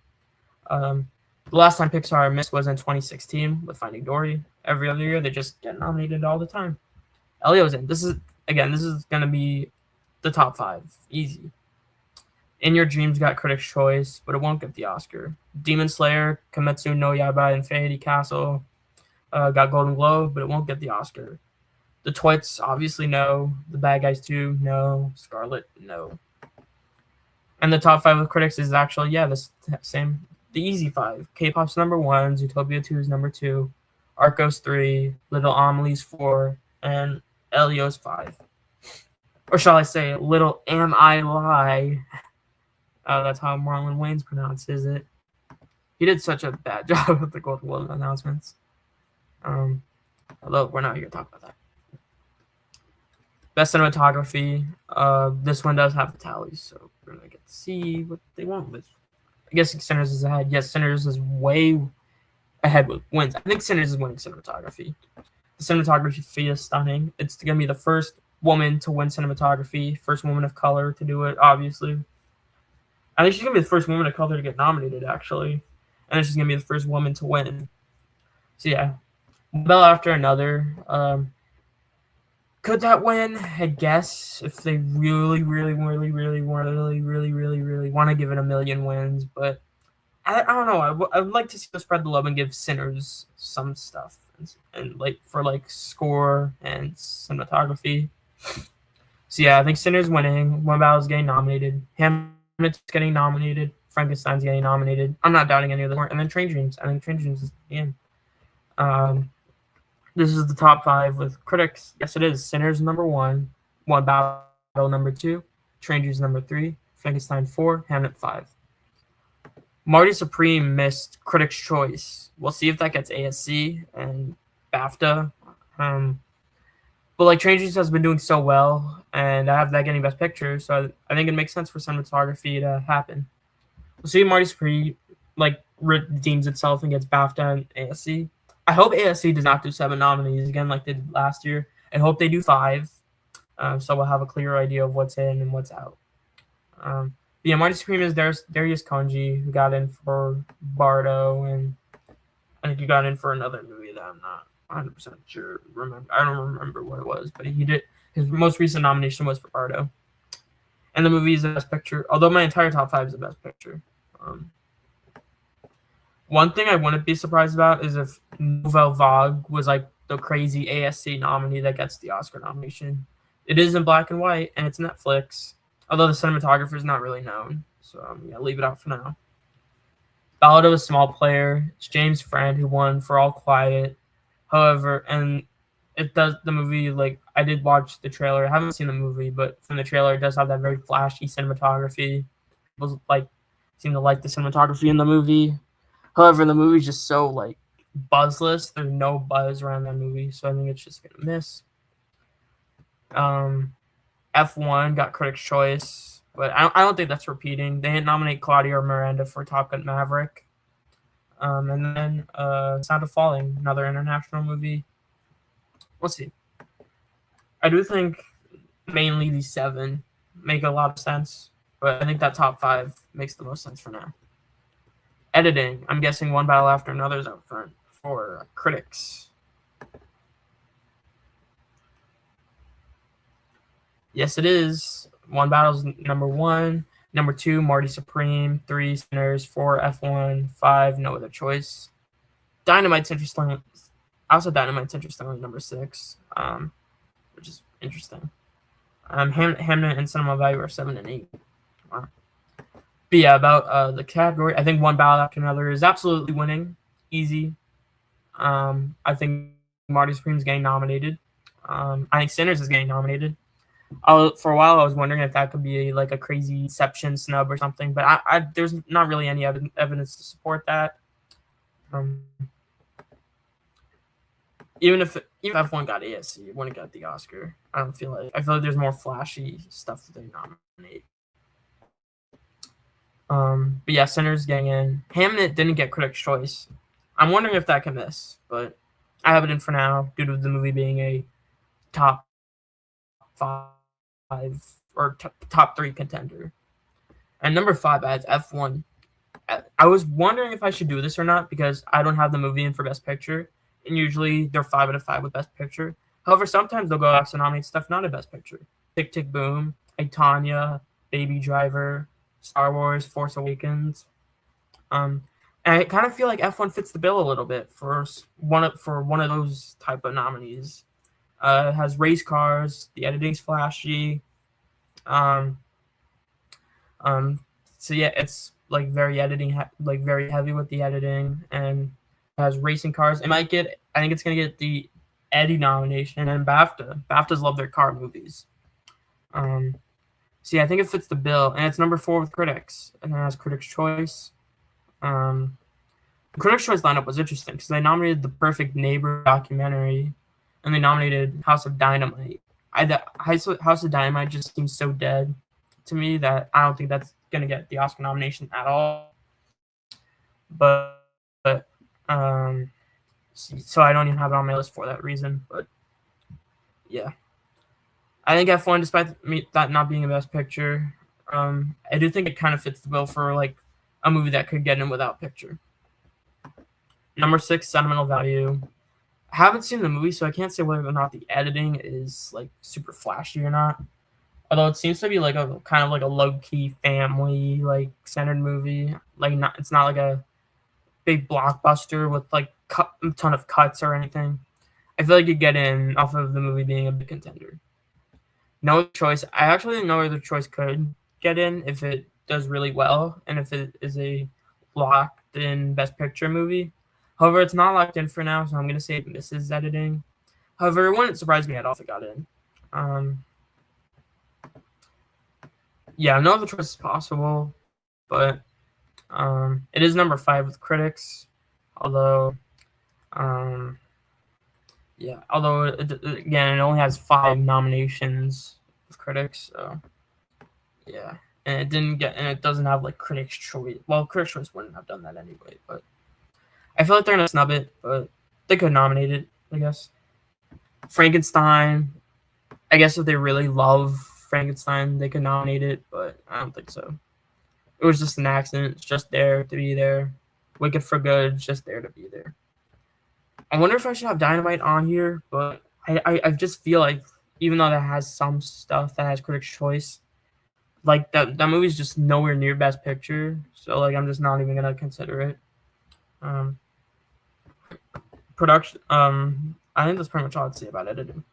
[SPEAKER 1] The last time Pixar missed was in 2016 with Finding Dory. Every other year, they just get nominated all the time. Elio's in. This is going to be the top 5. Easy. In Your Dreams got Critics' Choice, but it won't get the Oscar. Demon Slayer, Kimetsu no Yaiba, Infinity Castle got Golden Globe, but it won't get the Oscar. The Twits, obviously no. The Bad Guys 2, no. Scarlet, no. And the top 5 with critics is actually, yeah, the same. The easy 5. K-pop's number 1, Zootopia 2 is number 2, Arco's 3, Little Amelie's 4, and Elio's 5. Or shall I say, Little Am I Lie? That's how Marlon Wayans pronounces it. He did such a bad job with the Golden Globe announcements. Although we're not here to talk about that. Best cinematography. This one does have the tallies, so we're gonna get to see what they went with. I guess Sinners is ahead. Yes, Sinners is way ahead with wins. I think Sinners is winning cinematography. The cinematography is stunning. It's gonna be the first woman to win cinematography, first woman of color to do it, obviously. I think she's gonna be the first woman of color to get nominated, actually. And then she's gonna be the first woman to win. So yeah. Bell after another. Could that win? I guess if they really want to give it a million wins, but I don't know. I would like to see them spread the love and give Sinners some stuff, and like for like score and cinematography. So yeah, I think Sinners winning. One Battle's getting nominated. Hamlet's getting nominated. Frankenstein's getting nominated. I'm not doubting any of them. And then Train Dreams. I think Train Dreams is in. This is the top 5 with critics. Yes, it is. Sinners number 1, One Battle number 2, Train Dreams number 3, Frankenstein 4, Hamlet 5. Marty Supreme missed Critics' Choice. We'll see if that gets ASC and BAFTA. But like Stranger Things has been doing so well, and I have that getting Best Picture, so I think it makes sense for cinematography to happen. We'll see if Marty Spree like redeems itself and gets BAFTA and ASC. I hope ASC does not do 7 nominees again like they did last year. I hope they do 5, so we'll have a clear idea of what's in and what's out. Yeah, Marty Scream is Darius Kanji, who got in for Bardo, and I think he got in for another movie that I'm not 100% sure. I don't remember what it was, but he did. His most recent nomination was for Bardo, and the movie is the Best Picture. Although my entire top 5 is the Best Picture. One thing I wouldn't be surprised about is if Nouvelle Vague was like the crazy ASC nominee that gets the Oscar nomination. It is in black and white, and it's Netflix. Although the cinematographer is not really known, so yeah, leave it out for now. Ballad of a Small Player. It's James Friend who won for All Quiet. However, and it does the movie like I did watch the trailer. I haven't seen the movie, but from the trailer, it does have that very flashy cinematography. People like seem to like the cinematography in the movie. However, the movie's just so like buzzless. There's no buzz around that movie, so I think it's just gonna miss. F1 got Critics' Choice, but I don't think that's repeating. They didn't nominate Claudia Miranda for Top Gun Maverick. And then Sound of Falling, another international movie. We'll see. I do think mainly these 7 make a lot of sense, but I think that top 5 makes the most sense for now. Editing. I'm guessing One Battle After Another is out front for critics. Yes, it is. One Battle's number 1. Number 2, Marty Supreme. 3, Sinners. 4, F1. 5, No Other Choice. Dynamite's interesting. Also, Dynamite's interestingly number 6, which is interesting. Hamnet and Cinema Value are 7 and 8. Wow. But yeah, about the category, I think One Battle After Another is absolutely winning. Easy. I think Marty Supreme's getting nominated. I think Sinners is getting nominated. For a while, I was wondering if that could be like a crazy Inception snub or something, but there's not really any evidence to support that. Even if F1 got ASC, it wouldn't get the Oscar. I feel like there's more flashy stuff that they nominate. But yeah, Sinners getting in. Hamnet didn't get Critics' Choice. I'm wondering if that can miss, but I have it in for now due to the movie being a top 5 or top 3 contender. And number 5, I have F1. I was wondering if I should do this or not because I don't have the movie in for Best Picture, and usually they're 5 out of 5 with Best Picture. However, sometimes they'll go back to nominate stuff not at Best Picture. Tick Tick Boom, I, Tonya, Baby Driver, Star Wars, Force Awakens. And I kind of feel like F1 fits the bill a little bit for one of those type of nominees. It has race cars, the editing's flashy. So yeah, it's like very very heavy with the editing, and has racing cars. I think it's gonna get the Eddie nomination and BAFTA. BAFTAs love their car movies. So yeah, I think it fits the bill, and it's number 4 with critics, and it has Critics' Choice. The Critics' Choice lineup was interesting because they nominated The Perfect Neighbor documentary, and they nominated House of Dynamite. House of Dynamite just seems so dead to me that I don't think that's gonna get the Oscar nomination at all. But so I don't even have it on my list for that reason. But yeah, I think F1, despite that not being a Best Picture, I do think it kind of fits the bill for like a movie that could get in without picture. Number 6, Sentimental Value. I haven't seen the movie, so I can't say whether or not the editing is like super flashy or not. Although it seems to be like a kind of like a low-key family like centered movie. Like it's not like a big blockbuster with like a ton of cuts or anything. I feel like you get in off of the movie being a big contender. No Other Choice. I actually think No Other Choice could get in if it does really well and if it is a locked-in Best Picture movie. However, it's not locked in for now, so I'm going to say it misses editing. However, it wouldn't surprise me at all if it got in. Yeah, No Other Choice is possible, but it is number 5 with critics. Although, Yeah, although again, it only has 5 nominations with critics, so yeah, and it doesn't have like Critics' Choice. Well, Critics' Choice wouldn't have done that anyway, but I feel like they're gonna snub it, but they could nominate it, I guess. Frankenstein, I guess if they really love Frankenstein, they could nominate it, but I don't think so. It was just an accident. It's just there to be there. Wicked for Good, just there to be there. I wonder if I should have Dynamite on here, but I just feel like even though that has some stuff that has Critics' Choice, like that movie's just nowhere near Best Picture, so like I'm just not even gonna consider it. Um, Production. I think that's pretty much all I'd say about editing.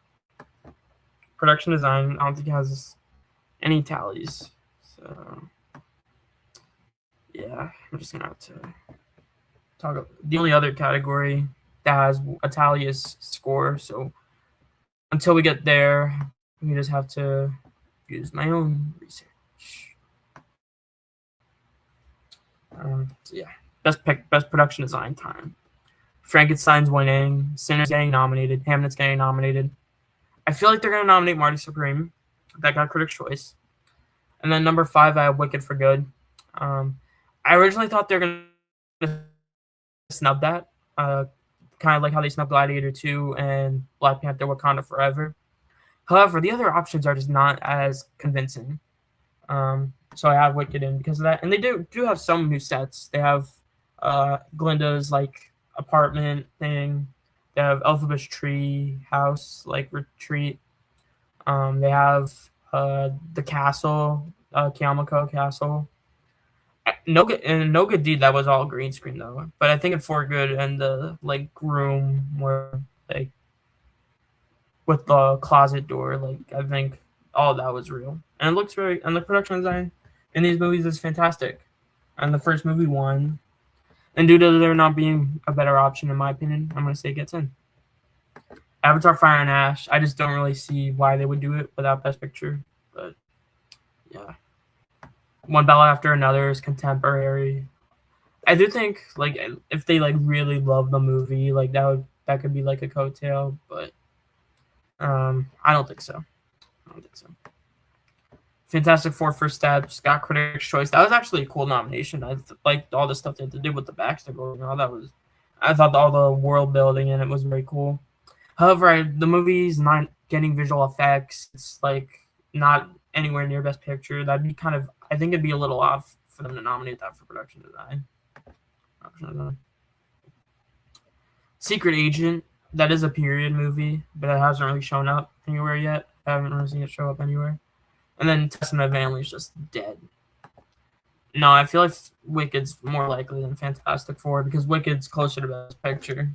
[SPEAKER 1] Production design. I don't think it has any tallies. So yeah, I'm just gonna have to talk about the only other category that has a tally is score. So until we get there, we just have to use my own research. So yeah, best production design time. Frankenstein's winning. Sinner's getting nominated. Hamlet's getting nominated. I feel like they're gonna nominate Marty Supreme. That got Critics' Choice. And then number 5, I have Wicked for Good. I originally thought they were gonna snub that. Kind of like how they snubbed Gladiator 2 and Black Panther: Wakanda Forever. However, the other options are just not as convincing. So I have Wicked in because of that. And they do have some new sets. They have Glinda's like apartment thing. They have Elphabet's tree house like retreat. They have the castle, Kiamako Castle. No Good Deed, that was all green screen though. But I think in For Good and the like room where like with the closet door, like I think all that was real. And it looks very and the production design in these movies is fantastic. And the first movie won. And due to there not being a better option in my opinion, I'm gonna say it gets in. Avatar Fire and Ash, I just don't really see why they would do it without Best Picture. But yeah. One battle after another is contemporary. I do think like if they like really love the movie, like that could be like a coattail, but I don't think so. Fantastic Four First Steps got Critics' Choice. That was actually a cool nomination. I liked all the stuff they had to do with the Baxter Building. I thought all the world building in it was very cool. However, the movie's not getting visual effects. It's like not anywhere near Best Picture. That'd be kind of. I think it'd be a little off for them to nominate that for production design. Secret Agent. That is a period movie, but it hasn't really shown up anywhere yet. I haven't really seen it show up anywhere. And then Testament of Family is just dead. No, I feel like Wicked's more likely than Fantastic Four because Wicked's closer to Best Picture.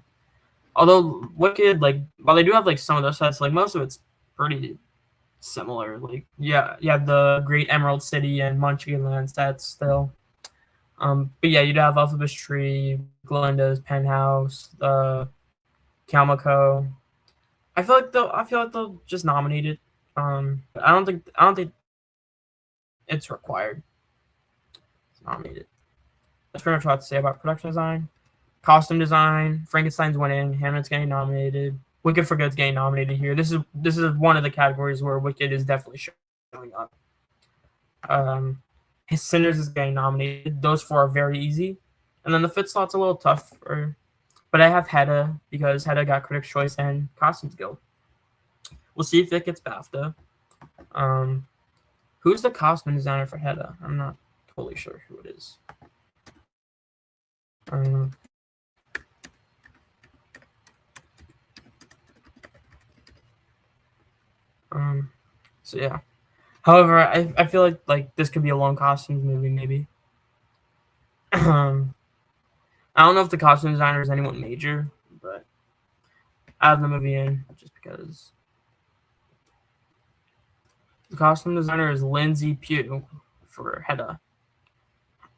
[SPEAKER 1] Although Wicked, like, while they do have like some of those sets, like most of it's pretty similar. Like, yeah, you have the Great Emerald City and Munchkinland sets still. But yeah, you'd have Alphabet's Tree, Glinda's Penthouse, Kalmako. I feel like they'll just nominate it. I don't think it's required. It's nominated. That's pretty much what I have to say about production design. Costume design, Frankenstein's winning, Hamlet's getting nominated, Wicked for Good's getting nominated here. This is one of the categories where Wicked is definitely showing up. His Sinners is getting nominated. Those 4 are very easy. And then the fifth slot's a little tough but I have Hedda because Hedda got Critics' Choice and Costumes Guild. We'll see if it gets BAFTA. Who's the costume designer for Hedda? I'm not totally sure who it is. So yeah. However, I feel like this could be a long costumes movie maybe. I don't know if the costume designer is anyone major, but I have the movie in just because. The costume designer is Lindsay Pugh for Hedda.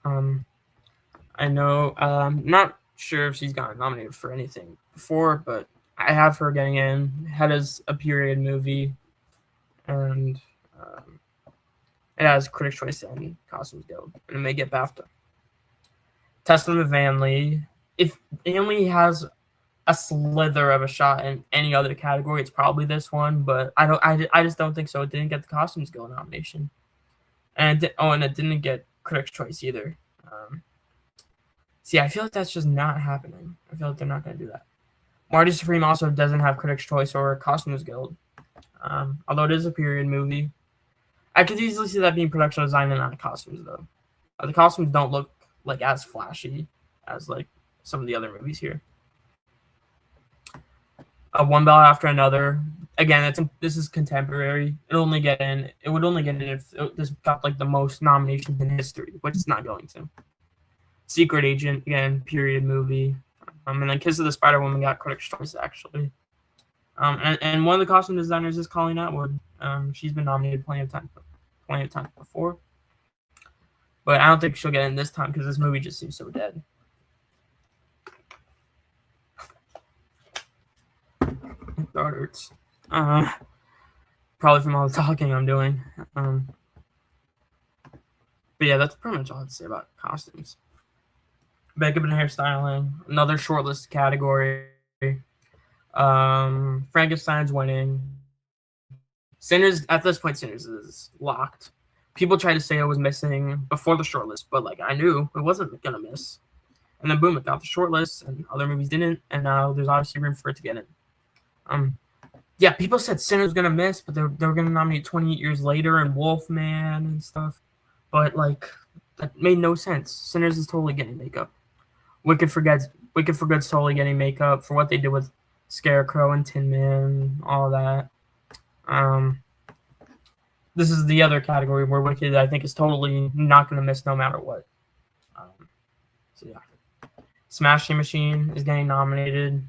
[SPEAKER 1] I know. I'm not sure if she's gotten nominated for anything before, but I have her getting in. Hedda's a period movie, and it has Critics' Choice and Costumes Guild, and it may get BAFTA. Testament of Family. If it only has a slither of a shot in any other category, it's probably this one. But I just don't think so. It didn't get the Costumes Guild nomination, and it didn't get Critics' Choice either. See, I feel like that's just not happening. I feel like they're not going to do that. Marty Supreme also doesn't have Critics' Choice or Costumes Guild, although it is a period movie. I could easily see that being production design and not costumes, though. The costumes don't look like as flashy as like some of the other movies here. One Bell After Another. Again, this is contemporary. It would only get in if this got like the most nominations in history, which it's not going to. Secret Agent, again, period movie. And then Kiss of the Spider Woman got Critics' Choice, actually. And one of the costume designers is Colleen Atwood. She's been nominated plenty of times before. But I don't think she'll get in this time because this movie just seems so dead. My throat hurts. Probably from all the talking I'm doing. But yeah, that's pretty much all I have to say about costumes. Makeup and hairstyling, another shortlist category. Frankenstein's winning. Sinners, at this point, Sinners is locked. People tried to say it was missing before the shortlist, but like I knew it wasn't gonna miss. And then boom, it got the shortlist, and other movies didn't, and now there's obviously room for it to get in. Yeah, people said Sinners gonna miss, but they were gonna nominate 28 Years Later and Wolfman and stuff. But like that made no sense. Sinners is totally getting makeup. Wicked for Good's totally getting makeup for what they did with Scarecrow and Tin Man, all that. This is the other category where Wicked, I think, is totally not going to miss no matter what. So yeah, Smashing Machine is getting nominated.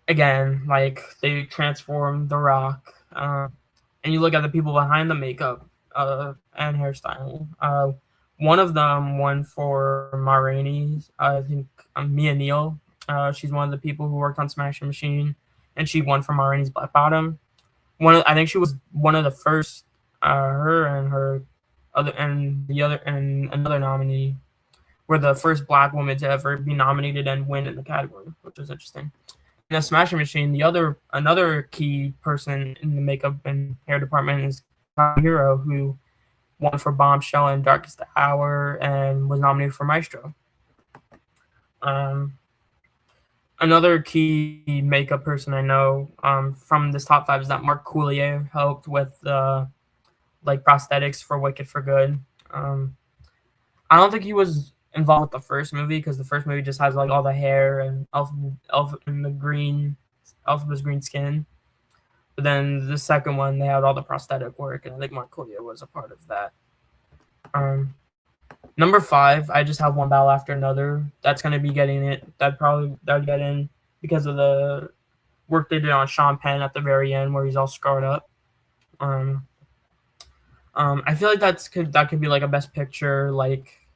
[SPEAKER 1] Again, like they transformed The Rock, and you look at the people behind the makeup and hairstyling. One of them won for Ma Rainey's. I think Mia Neal. She's one of the people who worked on Smashing Machine, and she won for Ma Rainey's Black Bottom. I think she was one of the first. Her and another nominee were the first Black woman to ever be nominated and win in the category, which is interesting. In the Smashing Machine, another key person in the makeup and hair department is Hero, who won for Bombshell and Darkest Hour and was nominated for Maestro. Another key makeup person I know from this top 5 is that Mark Coulier helped with like prosthetics for Wicked for Good. I don't think he was involved with the first movie because the first movie just has like all the hair and Elphaba's green skin. But then the second one, they had all the prosthetic work, and I think Mark Coulier was a part of that. Number 5, I just have One Battle After Another. That's going to be getting it. That'd get in because of the work they did on Sean Penn at the very end where he's all scarred up. I feel like that could be like a Best Picture, like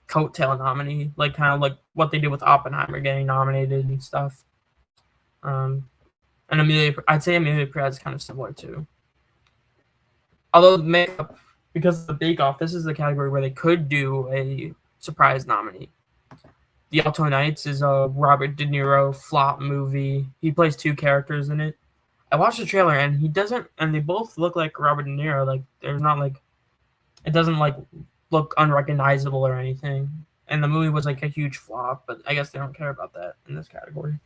[SPEAKER 1] coattail nominee, like kind of like what they did with Oppenheimer getting nominated and stuff. And I'd say Amelia Perez is kind of similar too. Although makeup, because of the Bake Off, this is the category where they could do a surprise nominee. The Alto Knights is a Robert De Niro flop movie. He plays 2 characters in it. I watched the trailer and they both look like Robert De Niro. Like there's not like, it doesn't like look unrecognizable or anything. And the movie was like a huge flop, but I guess they don't care about that in this category.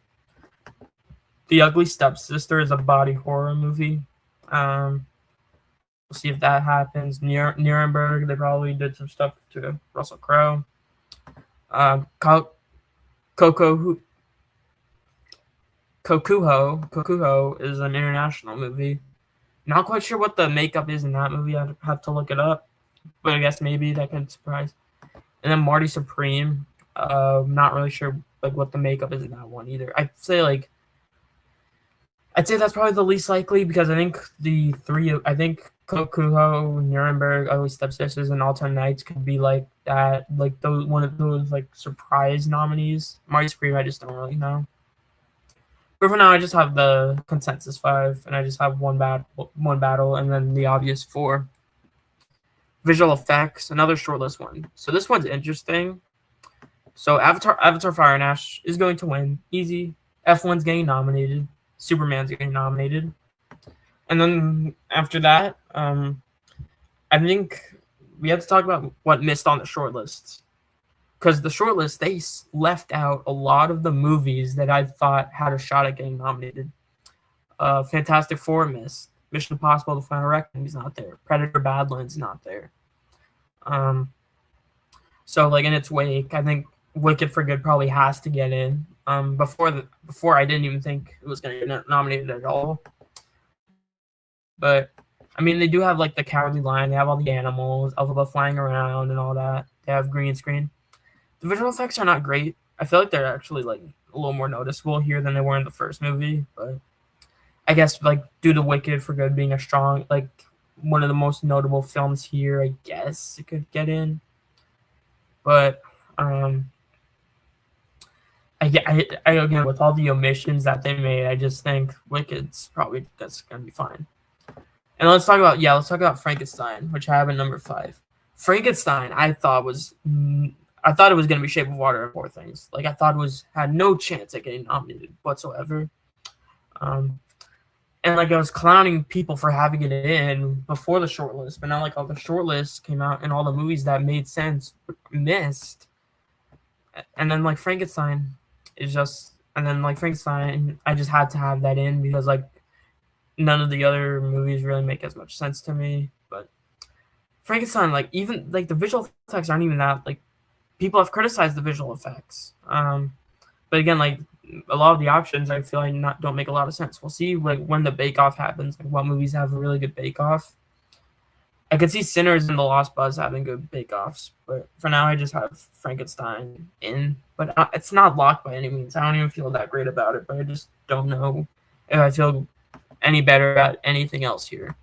[SPEAKER 1] The Ugly Stepsister is a body horror movie. We'll see if that happens. Nuremberg, they probably did some stuff to Russell Crowe. Kokuho is an international movie. Not quite sure what the makeup is in that movie. I'd have to look it up. But I guess maybe that could surprise. And then Marty Supreme. Not really sure like what the makeup is in that one either. I'd say that's probably the least likely because I think Kokuho, Nuremberg, Ugly Stepsisters, and Alto Knights could be like that, like one of those like surprise nominees. Marty Supreme, I just don't really know. But for now, I just have the consensus 5, and I just have one battle, and then the obvious 4. Visual effects, another shortlist one. So this one's interesting So Avatar Fire and Ash is going to win. Easy. F1's getting nominated. Superman's getting nominated. And then after that, I think we have to talk about what missed on the shortlists. Because the shortlist, they left out a lot of the movies that I thought had a shot at getting nominated. Fantastic Four missed. Mission Impossible: The Final Reckoning is not there. Predator: Badlands not there. So like in its wake, I think Wicked for Good probably has to get in. Before I didn't even think it was going to get nominated at all. But I mean, they do have like the Cowardly Lion. They have all the animals, Elphaba flying around and all that. They have green screen. The visual effects are not great. I feel like they're actually like a little more noticeable here than they were in the first movie. But I guess like due to Wicked for Good being a strong, like one of the most notable films here, I guess it could get in. But I again, with all the omissions that they made, I just think Wicked's probably that's gonna be fine. And let's talk about Frankenstein, which I have at number 5. Frankenstein, I thought it was gonna be Shape of Water and Poor Things. Like I thought it had no chance at getting nominated whatsoever. And like I was clowning people for having it in before the shortlist, but now like all the shortlists came out and all the movies that made sense missed. And then like Frankenstein is just, and then like Frankenstein, I just had to have that in because like none of the other movies really make as much sense to me. But Frankenstein, like even like the visual effects aren't even that, like people have criticized the visual effects. But again, like a lot of the options I feel like don't make a lot of sense. We'll see like when the Bake Off happens, like what movies have a really good Bake Off. I could see Sinners and The Lost Buzz having good Bake Offs, but for now I just have Frankenstein in. But it's not locked by any means. I don't even feel that great about it, but I just don't know if I feel any better about anything else here.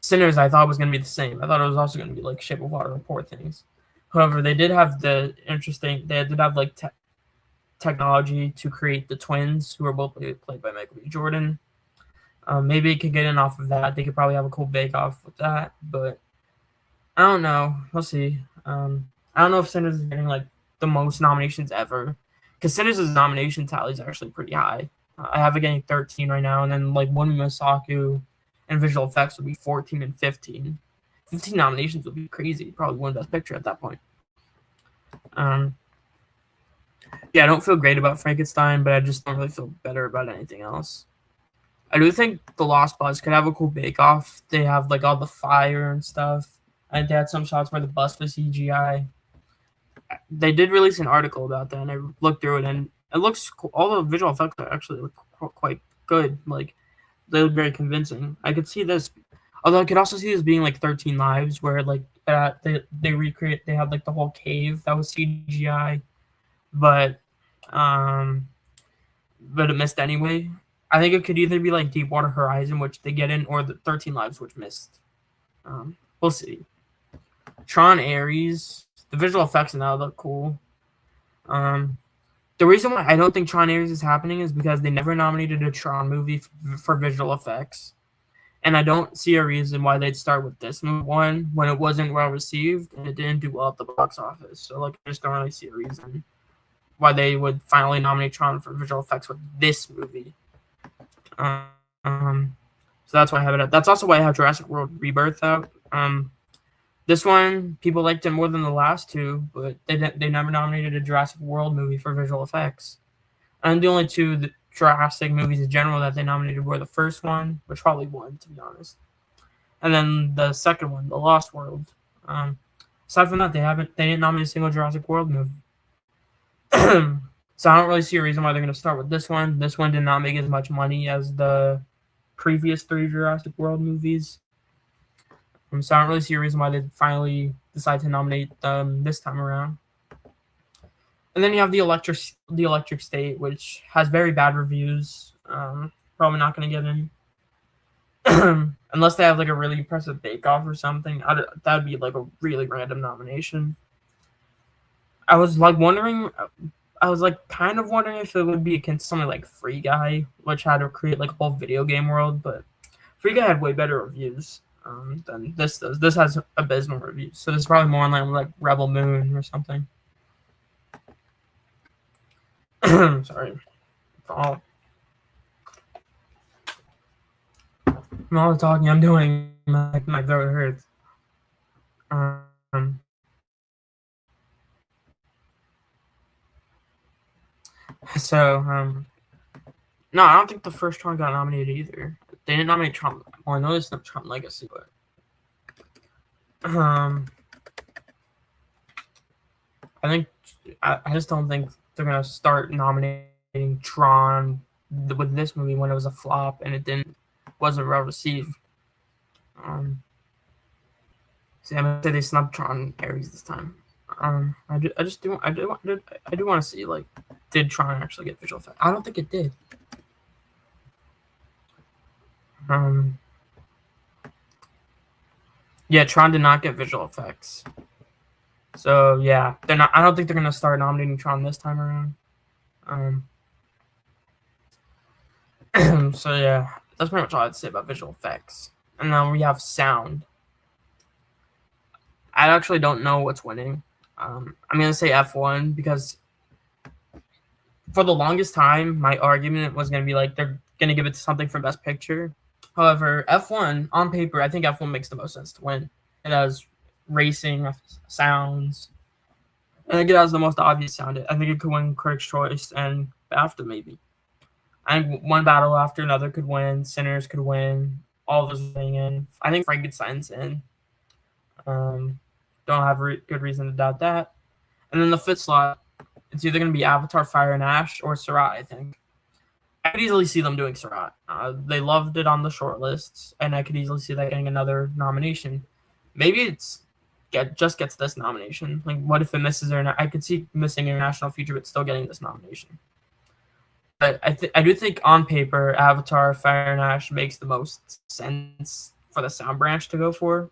[SPEAKER 1] Sinners I thought was going to be the same. I thought it was also going to be like Shape of Water and Poor Things. However, they did have they did have like technology to create the twins, who are both played by Michael B. Jordan. Maybe it could get in off of that. They could probably have a cool bake-off with that, but I don't know. We'll see. I don't know if Sinners is getting like the most nominations ever, because Sinners' nomination tally is actually pretty high. I have it getting 13 right now, and then like Wunmi Mosaku and visual effects would be 14 and 15. 15 nominations would be crazy. Probably win Best Picture at that point. Yeah, I don't feel great about Frankenstein, but I just don't really feel better about anything else. I do think The Lost Bus could have a cool bake-off. They have like all the fire and stuff. And they had some shots where the bus was CGI. They did release an article about that, and I looked through it, and it looks cool. All the visual effects actually look quite good. Like they look very convincing. I could see this, although I could also see this being like 13 Lives, where like they recreate. They had like the whole cave that was CGI, but it missed anyway. I think it could either be like Deepwater Horizon, which they get in, or the 13 Lives, which missed. We'll see. Tron Ares, the visual effects in that look cool. The reason why I don't think Tron Ares is happening is because they never nominated a Tron movie for visual effects. And I don't see a reason why they'd start with this movie, one, when it wasn't well received and it didn't do well at the box office. So like I just don't really see a reason why they would finally nominate Tron for visual effects with this movie. So that's why I have it up. That's also why I have Jurassic World Rebirth out. This one, people liked it more than the last two, but they never nominated a Jurassic World movie for visual effects. And the only two Jurassic movies in general that they nominated were the first one, which probably won, to be honest, and then the second one, The Lost World. Aside from that, they didn't nominate a single Jurassic World movie. So I don't really see a reason why they're going to start with this one. This one did not make as much money as the previous 3 Jurassic World movies. So I don't really see a reason why they finally decide to nominate them this time around. And then you have the Electric State, which has very bad reviews. Probably not going to get in. Unless they have like a really impressive bake-off or something. That would be like a really random nomination. I was kind of wondering if it would be against something like Free Guy, which had to create like a whole video game world, but Free Guy had way better reviews than this does. This has abysmal reviews, so this is probably more in line with like Rebel Moon or something. Sorry. All the talking I'm doing, my throat hurts. Um, so, no, I don't think the first Tron got nominated either. They didn't nominate Tron. Well, I know it's not Tron Legacy, but I just don't think they're gonna start nominating Tron with this movie when it was a flop and it wasn't well received. See, I'm gonna say they snubbed Tron Ares this time. I do want to see, like, did Tron actually get visual effects? I don't think it did. Yeah, Tron did not get visual effects. So yeah, they're not. I don't think they're gonna start nominating Tron this time around. So yeah, that's pretty much all I'd say about visual effects. And then we have sound. I actually don't know what's winning. I'm gonna say F1 because for the longest time, my argument was gonna be like they're gonna give it to something for Best Picture. However, F1 on paper, I think F1 makes the most sense to win. It has racing sounds. I think it has the most obvious sound. I think it could win Critics' Choice and BAFTA maybe. I think one battle after another could win. Sinners could win. All those things in. I think Frankenstein's in. Don't have good reason to doubt that. And then the fifth slot, it's either going to be Avatar, Fire and Ash, or Surat, I think. I could easily see them doing Surat. They loved it on the shortlists, and I could easily see that getting another nomination. Maybe just gets this nomination. Like, what if it misses? I could see missing international feature, but still getting this nomination. But I do think on paper, Avatar, Fire and Ash makes the most sense for the sound branch to go for,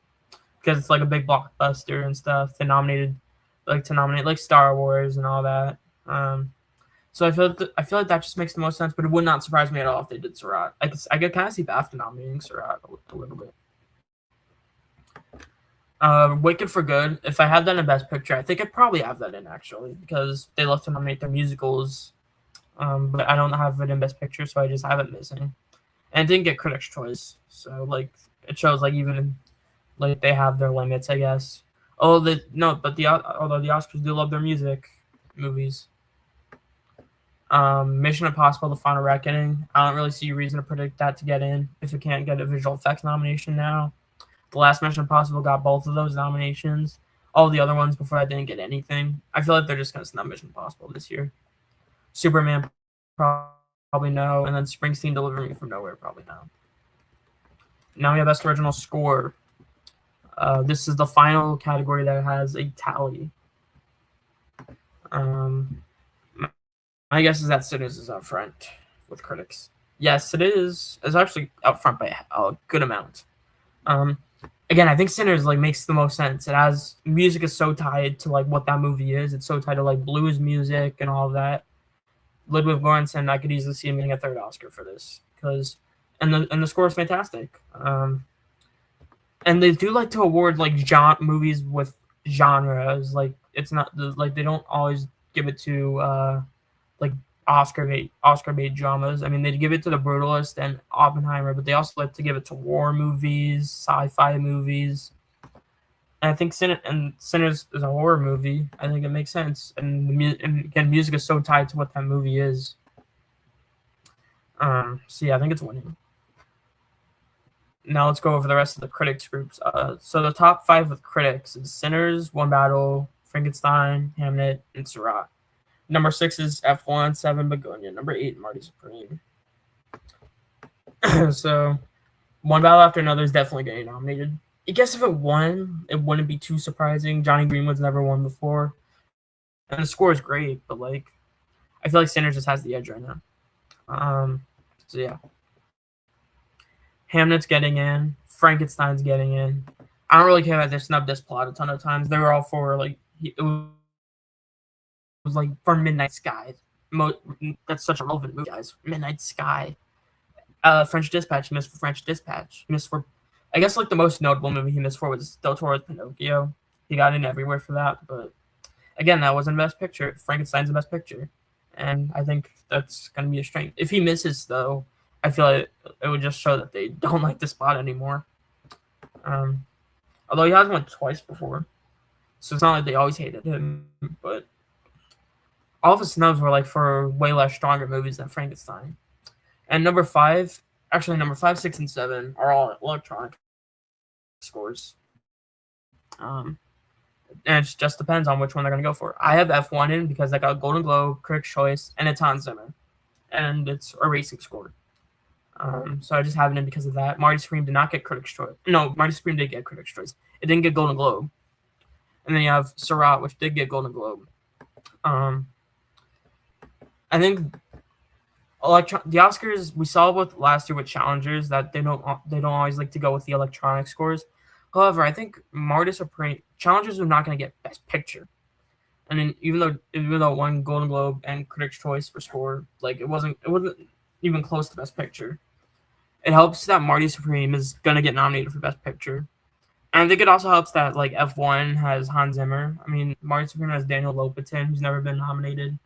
[SPEAKER 1] because it's like a big blockbuster and stuff. They nominated, to nominate like Star Wars and all that. So I feel like that just makes the most sense. But it would not surprise me at all if they did Surat. I could kind of see BAFTA nominating Surat a little bit. Wicked for Good. If I had that in Best Picture, I think I'd probably have that in actually, because they love to nominate their musicals. But I don't have it in Best Picture, so I just have it missing. And it didn't get Critics' Choice, so like it shows like even like they have their limits, I guess. Although the Oscars do love their music movies. Mission Impossible: The Final Reckoning. I don't really see a reason to predict that to get in if it can't get a visual effects nomination now. The last Mission Impossible got both of those nominations. All the other ones before that didn't get anything. I feel like they're just going to snub Mission Impossible this year. Superman, probably no. And then Springsteen, Deliver Me From Nowhere, probably no. Now we have Best Original Score. This is the final category that has a tally. My guess is that Sinners is up front with critics. Yes, it is. It's actually up front by a good amount. Again, I think Sinners like makes the most sense. It has music is so tied to like what that movie is. It's so tied to like blues music and all of that. Ludwig Göransson, I could easily see him getting a third Oscar for this because and the score is fantastic. And they do like to award like movies with genres. Like it's not like they don't always give it to like Oscar bait dramas. I mean, they give it to The Brutalist and Oppenheimer, but they also like to give it to war movies, sci-fi movies. And I think Sinners is a horror movie. I think it makes sense. And again, music is so tied to what that movie is. So yeah, I think it's winning. Now let's go over the rest of the critics groups. So the top 5 with critics is Sinners, One Battle, Frankenstein, Hamnet, and Surat. Number 6 is F1, 7 Begonia. Number 8, Marty Supreme. So One Battle After Another is definitely getting nominated. I guess if it won, it wouldn't be too surprising. Johnny Greenwood's never won before. And the score is great, but like I feel like Sinners just has the edge right now. So yeah. Hamnet's getting in. Frankenstein's getting in. I don't really care that they snubbed this plot a ton of times. They were all for like it was like for Midnight Sky. That's such a relevant movie, guys. Midnight Sky. French Dispatch. He missed for French Dispatch. He missed for, I guess, like the most notable movie he missed for was Del Toro's Pinocchio. He got in everywhere for that, but again, that wasn't Best Picture. Frankenstein's the Best Picture, and I think that's going to be a strength. If he misses, though, I feel like it would just show that they don't like the spot anymore. Although he has won twice before, so it's not like they always hated him. But all of his snubs were like for way less stronger movies than Frankenstein. And number 5, 6, and 7 are all electronic scores. And it just depends on which one they're going to go for. I have F1 in because I got Golden Globe, Critics' Choice, and it's Hans Zimmer. And it's a racing score. So I just have it in because of that. Marty Scream did not get Critics' Choice. No, Marty Scream did get Critics' Choice. It didn't get Golden Globe. And then you have Seurat, which did get Golden Globe. I think the Oscars, we saw with last year with challengers that they don't always like to go with the electronic scores. However, I think Marty Supreme challengers are not going to get Best Picture. And then even though it won Golden Globe and Critics' Choice for score, like it wasn't even close to Best Picture. It helps that Marty Supreme is going to get nominated for Best Picture. And I think it also helps that like F1 has Hans Zimmer. I mean, Marty Supreme has Daniel Lopatin, who's never been nominated.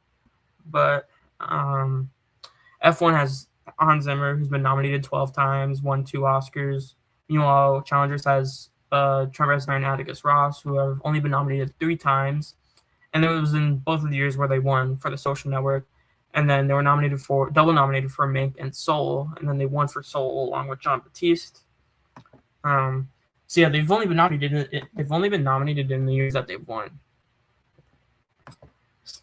[SPEAKER 1] But F1 has Hans Zimmer, who's been nominated 12 times, won 2 Oscars. Meanwhile, Challengers has Trent Reznor and Atticus Ross, who have only been nominated 3 times. And it was in both of the years where they won for The Social Network. And then they were double nominated for Mank and Soul. And then they won for Soul along with John Batiste. So yeah, they've only been nominated in the years that they've won.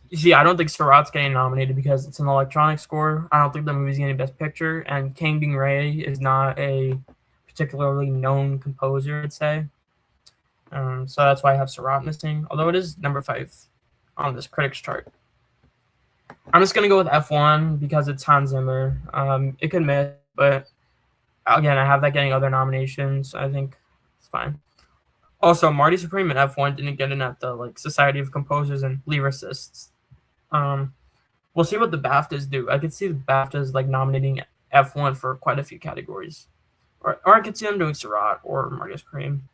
[SPEAKER 1] You see, I don't think Seurat's getting nominated because it's an electronic score. I don't think the movie's getting Best Picture, and Kang Bing Ray is not a particularly known composer, I'd say. So that's why I have Seurat missing, although it is number 5 on this critics chart. I'm just going to go with F1 because it's Hans Zimmer. It could miss, but again, I have that getting other nominations. I think it's fine. Also, Marty Supreme and F1 didn't get in at the Society of Composers and Lyricists. We'll see what the BAFTAs do. I could see the BAFTAs nominating F1 for quite a few categories, or I could see them doing Seurat or Marty Supreme.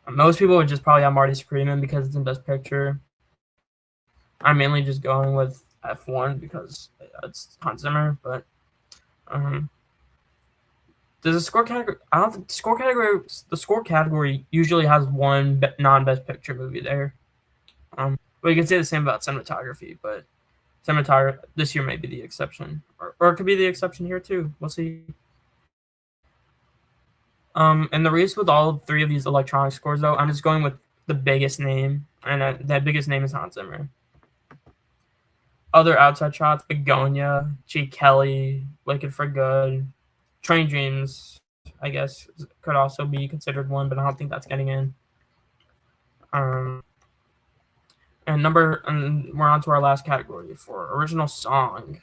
[SPEAKER 1] Most people would just probably have Marty Supreme in because it's in Best Picture. I'm mainly just going with F1 because it's Hans Zimmer, but there's a score category. I don't think the score category usually has one non-Best Picture movie there. But you can say the same about cinematography, but cinematography this year may be the exception, or it could be the exception here too. We'll see. And the race with all 3 of these electronic scores, though, I'm just going with the biggest name, and that biggest name is Hans Zimmer. Other outside shots: Begonia, G. Kelly, Wicked for Good, Train Dreams, I guess, could also be considered one, but I don't think that's getting in. And we're on to our last category for original song.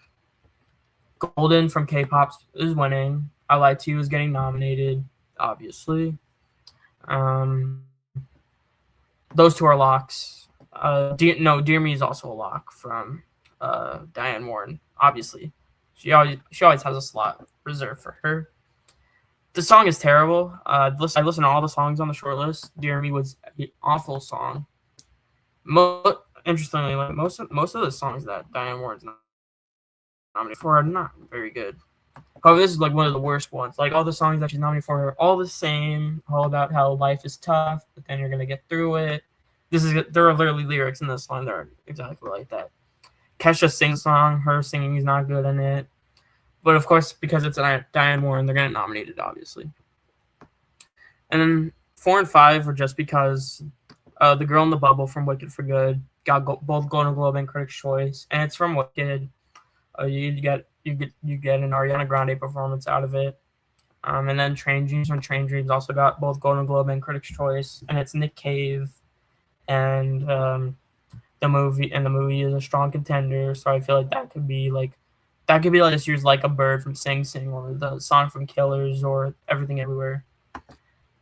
[SPEAKER 1] Golden from K-pop is winning. I Lied to You is getting nominated, obviously. Those 2 are locks. Dear Me is also a lock from Diane Warren, obviously. She always has a slot reserved for her. The song is terrible. I listened to all the songs on the shortlist. Dear Me was an awful song. Interestingly, most of the songs that Diane Warren's nominated for are not very good. However, this is one of the worst ones. All the songs that she's nominated for are all the same, all about how life is tough, but then you're gonna get through it. There are literally lyrics in this song that are exactly like that. Kesha sings song, her singing is not good in it. But of course, because it's Diane Warren, they're going to nominate it, obviously. And then 4 and 5 are just because The Girl in the Bubble from Wicked for Good got both Golden Globe and Critics' Choice, and it's from Wicked. You get an Ariana Grande performance out of it. And then Train Dreams also got both Golden Globe and Critics' Choice, and it's Nick Cave, and the movie is a strong contender. So I feel like that could be this year's Like a Bird from Sing Sing, or the song from Killers, or Everything Everywhere.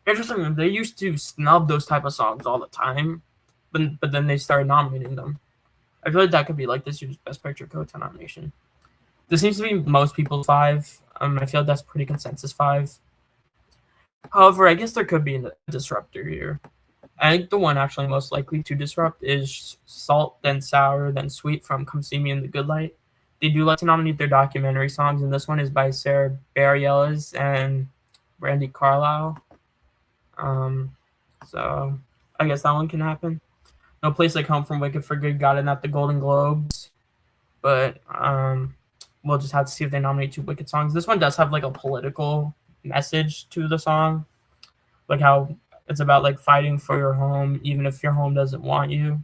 [SPEAKER 1] Interestingly, they used to snub those type of songs all the time, but then they started nominating them. I feel like that could be this year's Best Picture co-10 nomination. This seems to be most people's 5. I feel like that's pretty consensus 5. However, I guess there could be a disruptor here. I think the one actually most likely to disrupt is Salt, Then Sour, Then Sweet from Come See Me in the Good Light. They do like to nominate their documentary songs, and this one is by Sarah Bareilles and Brandy Carlisle. So I guess that one can happen. No Place Like Home from Wicked for Good got it at the Golden Globes, but we'll just have to see if they nominate 2 Wicked songs. This one does have like a political message to the song, like how it's about like fighting for your home even if your home doesn't want you.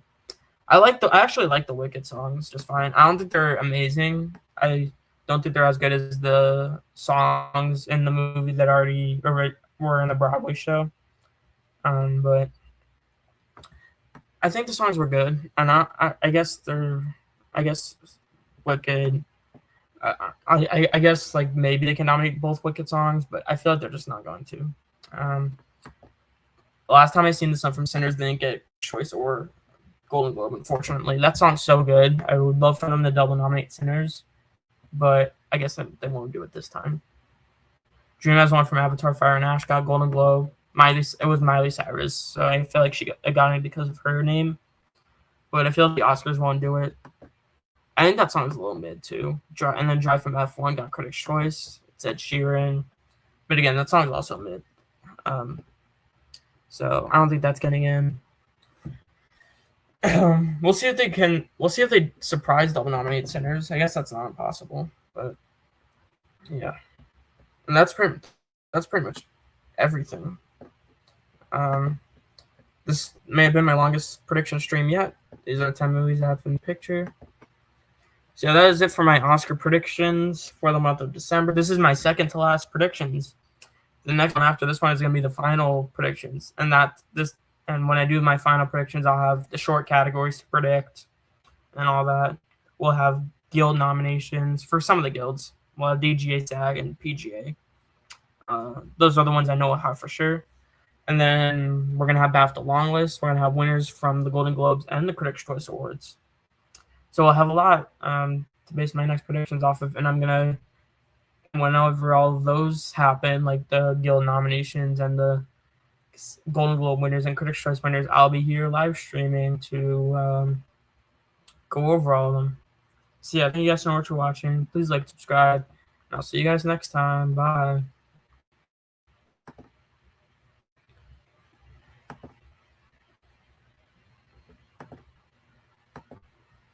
[SPEAKER 1] I actually like the Wicked songs just fine. I don't think they're amazing. I don't think they're as good as the songs in the movie that already were in the Broadway show. But I think the songs were good, and I guess I guess Wicked. I guess like maybe they can nominate both Wicked songs, but I feel like they're just not going to. The last time I seen the Sun from Sinners, they didn't get Choice or Golden Globe, unfortunately. That song's so good. I would love for them to double nominate Sinners, but I guess they won't do it this time. Dream Has One from Avatar: Fire and Ash got Golden Globe. It was Miley Cyrus, so I feel like she got it because of her name. But I feel like the Oscars won't do it. I think that song's a little mid too. And then Drive from F1 got Critics' Choice. It's Ed Sheeran, but again, that song's also mid. So I don't think that's getting in. We'll see if they surprise double nominate Sinners. I guess that's not impossible, but yeah. And that's pretty much everything. This may have been my longest prediction stream yet. These are the 10 movies I have in the picture. So yeah, that is it for my Oscar predictions for the month of December. This is my second to last predictions. The next one after this one is going to be the final predictions. And when I do my final predictions, I'll have the short categories to predict and all that. We'll have guild nominations for some of the guilds. We'll have DGA, SAG, and PGA. Those are the ones I know I'll have for sure. And then we're going to have BAFTA long list. We're going to have winners from the Golden Globes and the Critics' Choice Awards. So I'll have a lot to base my next predictions off of. And I'm going to, whenever all of those happen, like the guild nominations and the Golden Globe winners and Critics' Choice winners, I'll be here live streaming to go over all of them. So yeah, thank you guys so much for watching. Please like, subscribe, and I'll see you guys next time. Bye.